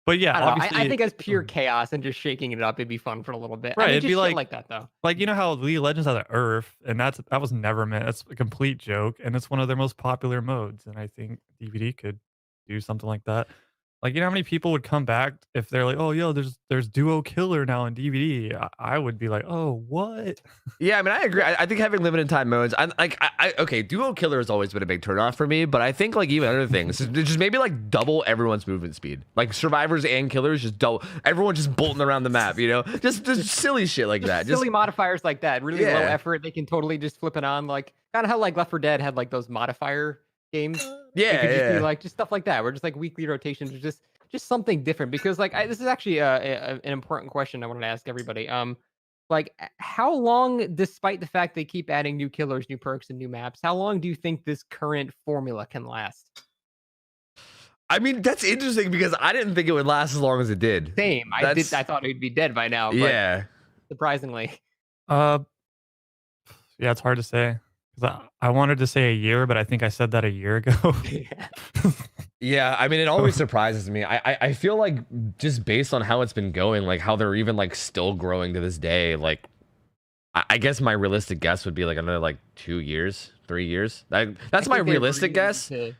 But yeah, I don't know. obviously, I think as pure chaos and just shaking it up, it'd be fun for a little bit. Right, I mean, it'd just be shit like- that though. like you know how League of Legends has an Earth, and that was never meant. That's a complete joke, and it's one of their most popular modes. And I think DbD could do something like that. Like you know how many people would come back if they're like, oh yo, there's duo killer now in DbD. I would be like, oh what? Yeah, I mean, I agree. I think having limited time modes, okay, duo killer has always been a big turnoff for me, but I think like even other things, just maybe like double everyone's movement speed, like survivors and killers, just double everyone just bolting around the map, you know, just silly shit like that, Silly modifiers like that, really low Yeah. effort. They can totally just flip it on, like kind of how like Left 4 Dead had like those modifier games. It could just be like just stuff like that. We're just like weekly rotations, or just something different. Because like this is actually an important question I wanted to ask everybody. Like how long, despite the fact they keep adding new killers, new perks, and new maps, how long do you think this current formula can last? I mean, that's interesting because I didn't think it would last as long as it did. Same. I thought it would be dead by now. But Yeah. surprisingly. Yeah, it's hard to say because I wanted to say a year, but I think I said that a year ago. Yeah, I mean, it always surprises me. I feel like just based on how it's been going, like how they're even like still growing to this day, like I guess my realistic guess would be like another like 2 years, 3 years. That's my realistic guess. To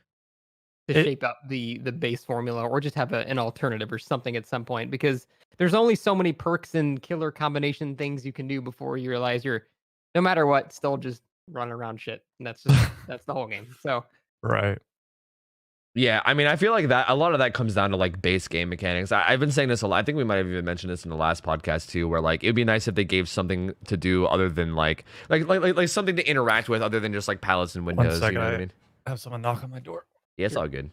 shape up the base formula, or just have an alternative or something at some point, because there's only so many perks and killer combination things you can do before you realize you're, no matter what, still just running around shit. And that's just that's the whole game. So Right. Yeah, I mean, I feel like that a lot of that comes down to like base game mechanics. I've been saying this a lot. I think we might have even mentioned this in the last podcast too, where like it'd be nice if they gave something to do other than like something to interact with other than just like palettes and windows. 1 second, You know what I mean? I have someone knock on my door. Yeah, it's all good.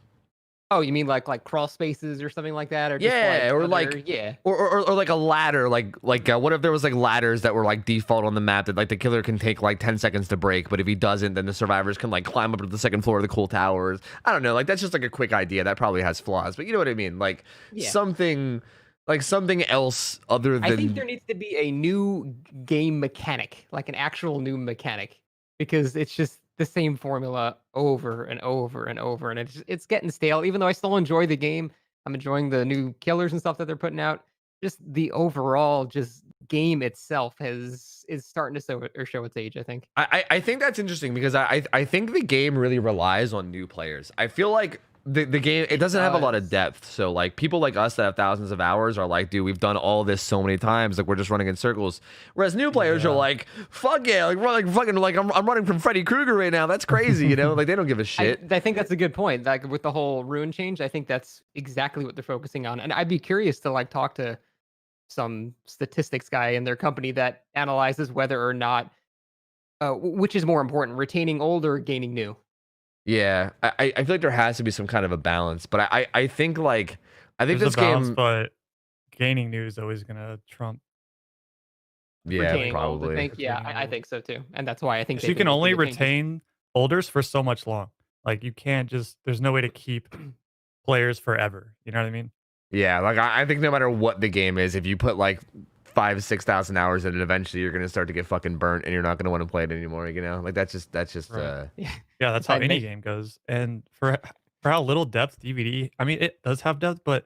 oh, you mean like crawl spaces or something like that, or just Yeah, or like yeah. Or like a ladder, like what if there was like ladders that were like default on the map that like the killer can take like 10 seconds to break, but if he doesn't, then the survivors can like climb up to the second floor of the cool towers. I don't know, like that's just like a quick idea that probably has flaws, but you know what I mean, like something else other than. I think there needs to be a new game mechanic, like an actual new mechanic, because it's just the same formula over and over and over, and it's getting stale. Even though I still enjoy the game, I'm enjoying the new killers and stuff that they're putting out. Just the overall game itself is starting to show its age, I think. I think that's interesting because I think the game really relies on new players. I feel like the game, it doesn't have a lot of depth, so like people like us that have thousands of hours are like, dude, we've done all this so many times, like we're just running in circles, whereas new players are like, fuck yeah, like we're like fucking like I'm running from Freddy Krueger right now, that's crazy, you know, like they don't give a shit. I think that's a good point. Like with the whole rune change, I think that's exactly what they're focusing on, and I'd be curious to like talk to some statistics guy in their company that analyzes whether or not which is more important, retaining old or gaining new. Yeah, I feel like there has to be some kind of a balance, but I think like There's this a balance, game, but gaining new is always gonna trump. yeah, Retaining old, probably. I think, yeah, I think so too, and that's why I think So you can only retain holders for so much long. Like you can't just. There's no way to keep players forever. You know what I mean? Yeah, like I think no matter what the game is, if you put like 5,000-6,000 hours in it, eventually you're gonna start to get fucking burnt, and you're not gonna want to play it anymore. You know, like that's just Right. Yeah, that's how any game goes. And for how little depth DbD, I mean, it does have depth, but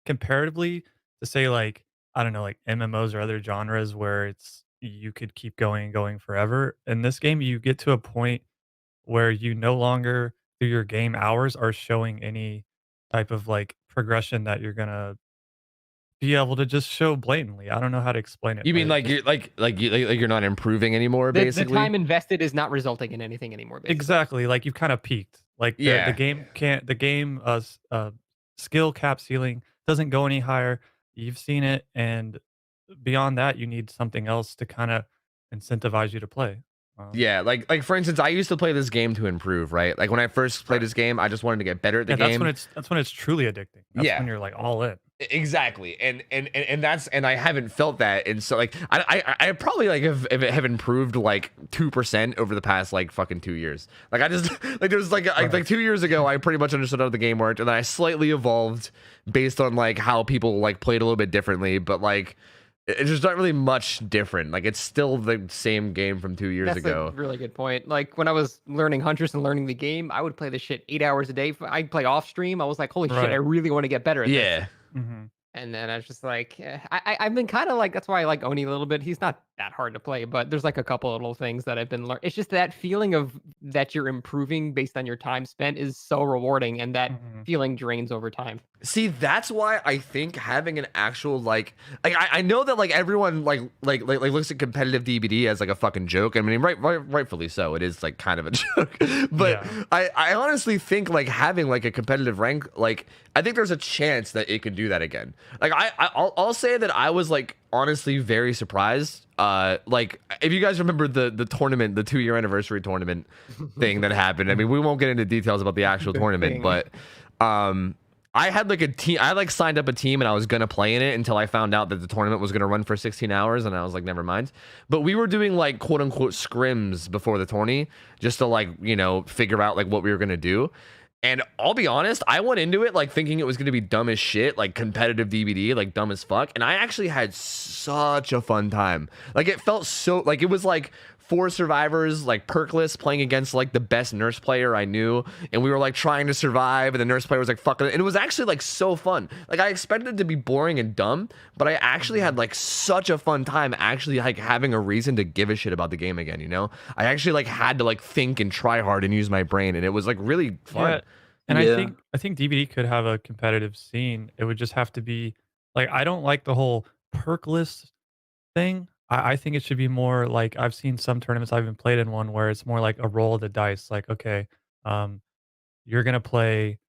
comparatively to say like I don't know, like MMOs or other genres where it's you could keep going and going forever. In this game, you get to a point where you no longer through your game hours are showing any type of like progression that you're gonna be able to just show blatantly. I don't know how to explain it. You mean like you're not improving anymore, basically? The time invested is not resulting in anything anymore. Basically. Exactly. Like you've kind of peaked. Like the game can't skill cap ceiling doesn't go any higher. You've seen it, and beyond that, you need something else to kind of incentivize you to play. Yeah, like for instance, I used to play this game to improve, right? Like when I first played this game, I just wanted to get better at the game. That's when it's truly addicting. That's when you're like all in. Exactly, and I haven't felt that, and so like I probably like have improved like 2% over the past like fucking 2 years. Like I just like there's like 2 years ago, I pretty much understood how the game worked, and then I slightly evolved based on like how people like played a little bit differently, but like. It's just not really much different. Like it's still the same game from 2 years ago. That's a really good point. Like when I was learning Huntress and learning the game, I would play this shit 8 hours a day. I'd play off stream. I was like, holy shit, I really want to get better at this. Yeah. And then I was just like, I've been kind of like, that's why I like Oni a little bit. He's not that hard to play, but there's like a couple of little things that I've been learning. It's just that feeling of that you're improving based on your time spent is so rewarding, and that feeling drains over time. See, that's why I think having an actual like I know that like everyone like looks at competitive DbD as like a fucking joke. I mean, rightfully so. It is like kind of a joke, but I honestly think like having like a competitive rank, like I think there's a chance that it could do that again. Like I'll say that I was like honestly very surprised. Like if you guys remember the tournament, the 2-year anniversary tournament thing that happened. I mean, we won't get into details about the actual tournament, but I had like a team. I like signed up a team and I was gonna play in it until I found out that the tournament was gonna run for 16 hours, and I was like, never mind. But we were doing like quote unquote scrims before the tourney just to like figure out like what we were gonna do. And I'll be honest, I went into it like thinking it was going to be dumb as shit, like competitive DbD, like dumb as fuck. And I actually had such a fun time. Like it felt so like it was like 4 survivors, like perkless, playing against like the best nurse player I knew. And we were like trying to survive. And the nurse player was like fucking. And it was actually like so fun. Like I expected it to be boring and dumb, but I actually had like such a fun time actually like having a reason to give a shit about the game again. I actually like had to like think and try hard and use my brain. And it was like really fun. Yeah. And I think DbD could have a competitive scene. It would just have to be like, I don't like the whole perkless thing. I think it should be more like, I've seen some tournaments, I've even played in one where it's more like a roll of the dice. Like, okay, you're gonna play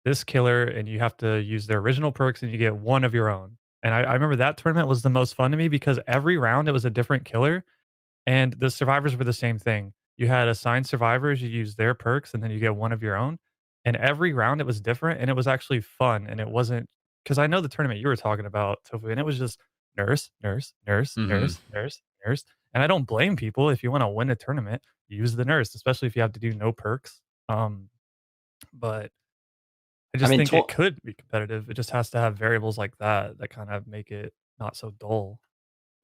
this killer and you have to use their original perks and you get one of your own. And I remember that tournament was the most fun to me because every round it was a different killer, and the survivors were the same thing. You had assigned survivors, you use their perks, and then you get one of your own. And every round it was different, and it was actually fun. And it wasn't because I know the tournament you were talking about, Tofu, and it was just nurse, nurse, nurse, nurse, nurse, nurse. And I don't blame people if you want to win a tournament, use the nurse, especially if you have to do no perks. But I just think it could be competitive. It just has to have variables like that kind of make it not so dull.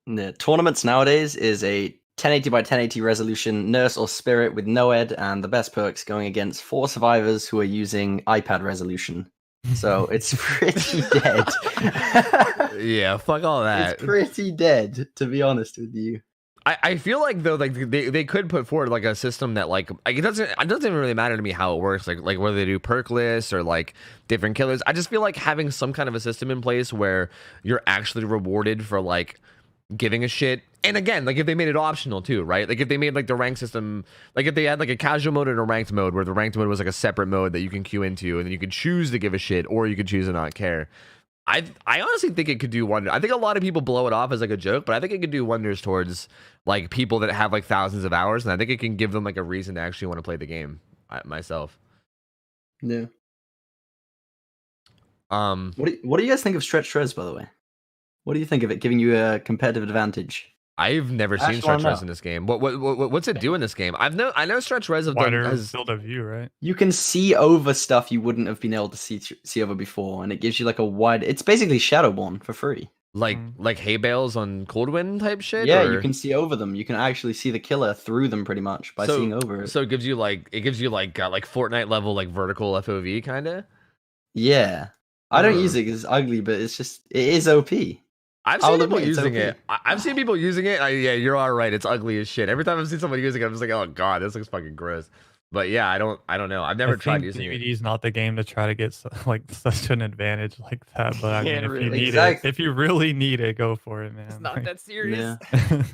The tournaments nowadays is a 1080 by 1080 resolution nurse or spirit with no ed, and the best perks going against 4 survivors who are using iPad resolution. So it's pretty dead. Yeah, fuck all that. It's pretty dead, to be honest with you. I feel like though, like they could put forward like a system that like it doesn't really matter to me how it works, like whether they do perk lists or like different killers. I just feel like having some kind of a system in place where you're actually rewarded for like giving a shit. And again, like if they made it optional too, right? Like if they made like the rank system, like if they had like a casual mode and a ranked mode, where the ranked mode was like a separate mode that you can queue into, and then you could choose to give a shit or you could choose to not care. I honestly think it could do wonders. I think a lot of people blow it off as like a joke, but I think it could do wonders towards like people that have like thousands of hours, and I think it can give them like a reason to actually want to play the game. Myself. Yeah. What do you guys think of stretch stress, by the way? What do you think of it giving you a competitive advantage? I've never seen stretch res in this game. What's it do in this game? I know stretch res have done field of view, right? You can see over stuff you wouldn't have been able to see over before, and it gives you like a wide. It's basically Shadowborn for free. Like hay bales on Coldwind type shit. Yeah, you can see over them. You can actually see the killer through them pretty much by seeing over it. So it gives you like Fortnite level like vertical FOV kind of. Yeah, I don't use it because it's ugly, but it is OP. I've seen people using it. I've seen people using it. Yeah, you're all right. It's ugly as shit. Every time I've seen someone using it, I'm just like, oh god, this looks fucking gross. But yeah, I don't know. I've never tried using it. DbD is not the game to try to get like such an advance like that. But I mean, if you need it, if you really need it, go for it, man. It's not that serious. Yeah.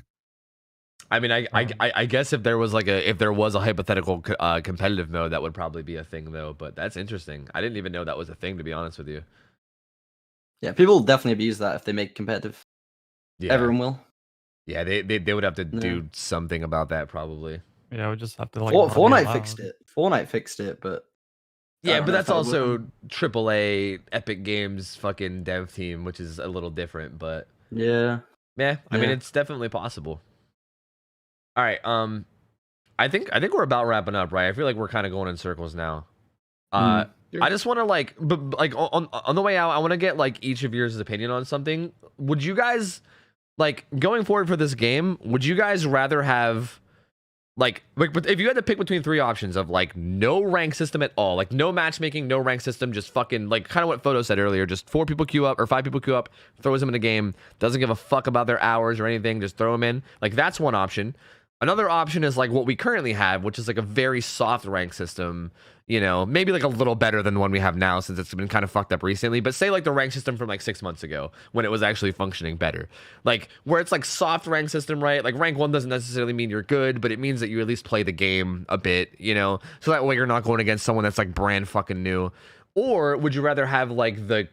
I mean, I guess if there was a hypothetical competitive mode, that would probably be a thing though. But that's interesting. I didn't even know that was a thing, to be honest with you. Yeah, people will definitely abuse that if they make competitive. Yeah. Everyone will. Yeah, they would have to do something about that probably. Yeah, we just have to like. Fortnite fixed it. Fortnite fixed it, but yeah, but that's also AAA Epic Games fucking dev team, which is a little different. But yeah. I mean, it's definitely possible. All right, I think we're about wrapping up, right? I feel like we're kind of going in circles now. I just want to on the way out, I want to get like each of yours opinion on something. Would you guys like going forward for this game? Would you guys rather have like if you had to pick between three options of like no rank system at all, like no matchmaking, no rank system, just fucking like kind of what Photo said earlier, just 4 people queue up or 5 people queue up, throws them in the game, doesn't give a fuck about their hours or anything, just throw them in. Like that's one option. Another option is like what we currently have, which is like a very soft rank system, you know, maybe like a little better than the one we have now since it's been kind of fucked up recently, but say like the rank system from like 6 months ago when it was actually functioning better. Like where it's like soft rank system, right? Like rank 1 doesn't necessarily mean you're good, but it means that you at least play the game a bit, you know? So that way you're not going against someone that's like brand fucking new. Or would you rather have like the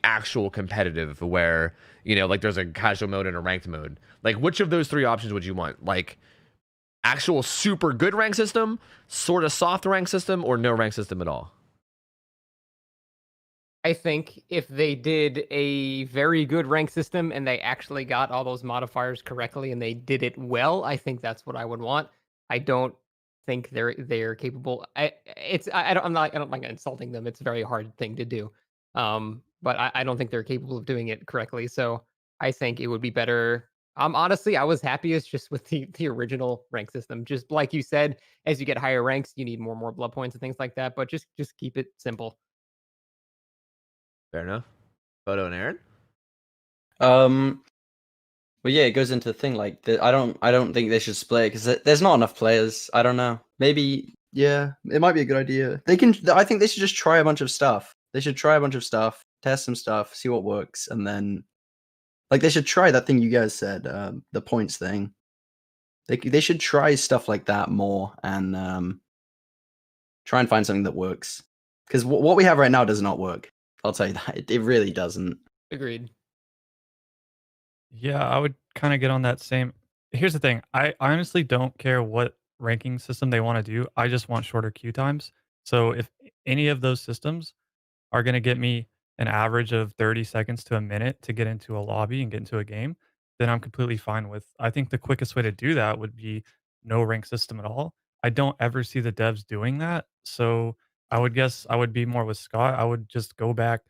actual competitive where, you know, like there's a casual mode and a ranked mode? Like which of those three options would you want? Like actual super good rank system, sort of soft rank system, or no rank system at all? I think if they did a very good rank system and they actually got all those modifiers correctly and they did it well, I think that's what I would want. I don't think they're capable. I don't like insulting them. It's a very hard thing to do. But I don't think they're capable of doing it correctly. So I think it would be better. Honestly, I was happiest just with the original rank system. Just like you said, as you get higher ranks, you need more blood points and things like that. But just keep it simple. Fair enough. Photo and Aaron? Well, yeah, it goes into the thing like I don't think they should split because there's not enough players. I don't know. Maybe it might be a good idea. I think they should just try a bunch of stuff. They should try a bunch of stuff, test some stuff, see what works, and then like they should try that thing you guys said, the points thing. They should try stuff like that more and try and find something that works. Because what we have right now does not work. I'll tell you that. It really doesn't. Agreed. Yeah, I would kind of get on that same. Here's the thing. I honestly don't care what ranking system they want to do. I just want shorter queue times. So if any of those systems are going to get me an average of 30 seconds to a minute to get into a lobby and get into a game, then I'm completely fine with. I think the quickest way to do that would be no rank system at all. I don't ever see the devs doing that. So I would guess I would be more with Scott. I would just go back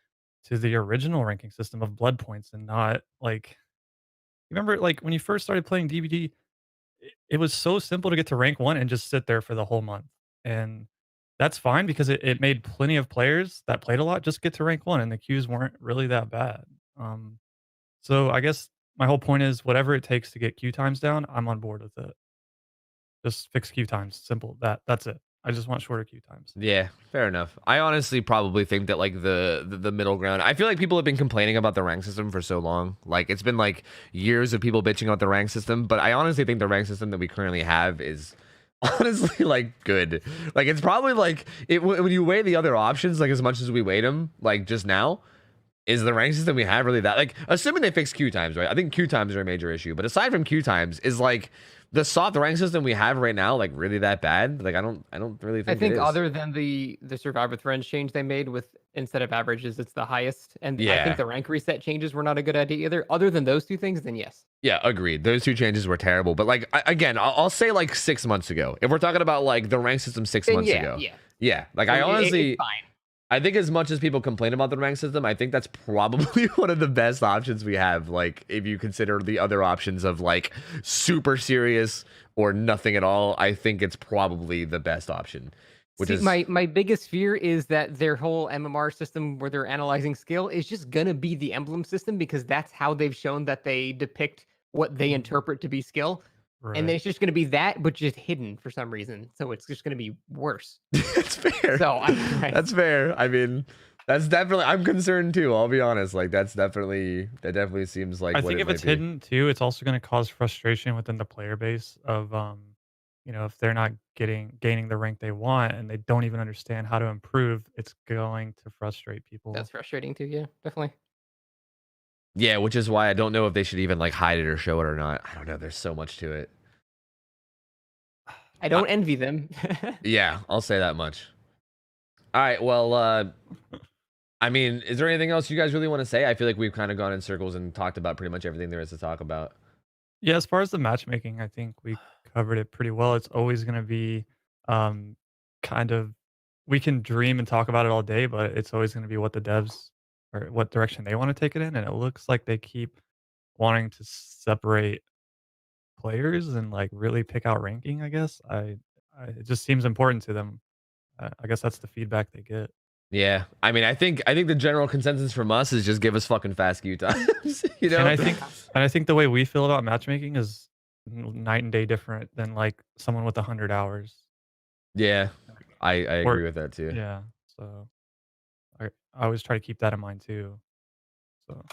to the original ranking system of blood points and not like. Remember, like when you first started playing DbD, it was so simple to get to rank 1 and just sit there for the whole month. And that's fine because it made plenty of players that played a lot just get to rank 1 and the queues weren't really that bad. So I guess my whole point is whatever it takes to get queue times down, I'm on board with it. Just fix queue times. Simple. That's it. I just want shorter queue times. Yeah, fair enough. I honestly probably think that like the middle ground. I feel like people have been complaining about the rank system for so long. Like it's been like years of people bitching about the rank system, but I honestly think the rank system that we currently have is honestly like good. Like it's probably like when you weigh the other options, like as much as we weighed them like just now, is the rank system we have really that like assuming they fix queue times, right? I think queue times are a major issue, but aside from queue times, is like the soft rank system we have right now like really that bad? Like I don't really think. I think other than the Survivor Threads change they made with instead of averages, it's the highest. And I Yeah. think the rank reset changes were not a good idea either. Other than those two things, then yes. Yeah, agreed. Those two changes were terrible. But like again, I'll say like 6 months ago. If we're talking about like the rank system 6 Then months yeah, ago. yeah. Yeah. Like I It- honestly, it's fine. I think as much as people complain about the rank system, I think that's probably one of the best options we have. Like if you consider the other options of like super serious or nothing at all, I think it's probably the best option. Which See, is my biggest fear is that their whole MMR system where they're analyzing skill is just gonna be the emblem system, because that's how they've shown that they depict what they interpret to be skill. Right. And then it's just gonna be that, but just hidden for some reason. So it's just gonna be worse. that's fair. So right. That's fair. I mean, that's definitely. I'm concerned too. I'll be honest. Like that definitely seems like. I what think it if might it's be. hidden too, it's also going to cause frustration within the player base of, if they're not gaining the rank they want and they don't even understand how to improve, it's going to frustrate people. That's frustrating too. Yeah, definitely. Yeah, which is why I don't know if they should even like hide it or show it or not. I don't know. There's so much to it. I don't envy them. Yeah, I'll say that much. All right. Well, I mean, is there anything else you guys really want to say? I feel like we've kind of gone in circles and talked about pretty much everything there is to talk about. Yeah, as far as the matchmaking, I think we covered it pretty well. It's always going to be kind of, we can dream and talk about it all day, but it's always going to be what the devs or what direction they want to take it in. And it looks like they keep wanting to separate players and like really pick out ranking, I guess. It just seems important to them. I guess that's the feedback they get. Yeah, I mean, I think the general consensus from us is just give us fucking fast queue times. You know, And I think the way we feel about matchmaking is night and day different than like someone with 100 hours. Yeah, I agree with that too. Yeah, so I always try to keep that in mind too. So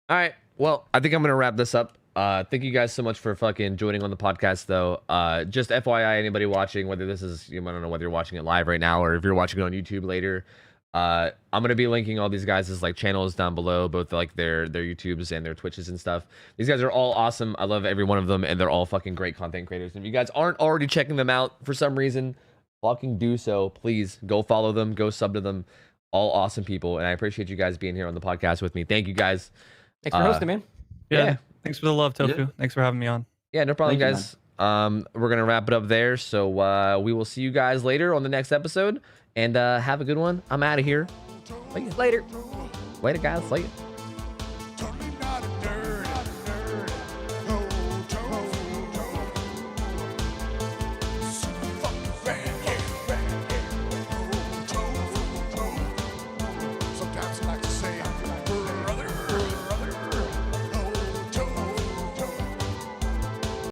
All right. Well, I think I'm gonna wrap this up. Thank you guys so much for fucking joining on the podcast, though. Just FYI, anybody watching, whether this is, I don't know whether you're watching it live right now or if you're watching it on YouTube later. I'm gonna be linking all these guys' like channels down below, both like their YouTubes and their Twitches and stuff. These guys are all awesome. I love every one of them, and they're all fucking great content creators. And if you guys aren't already checking them out for some reason, fucking do so. Please go follow them, go sub to them. All awesome people, and I appreciate you guys being here on the podcast with me. Thank you guys. Thanks for hosting, man. yeah, thanks for the love, Tofu. Yeah. Thanks for having me on. Yeah, no problem, Thank you, guys. We're gonna wrap it up there. So we will see you guys later on the next episode, and have a good one. I'm out of here. Later. Later, guys. Later.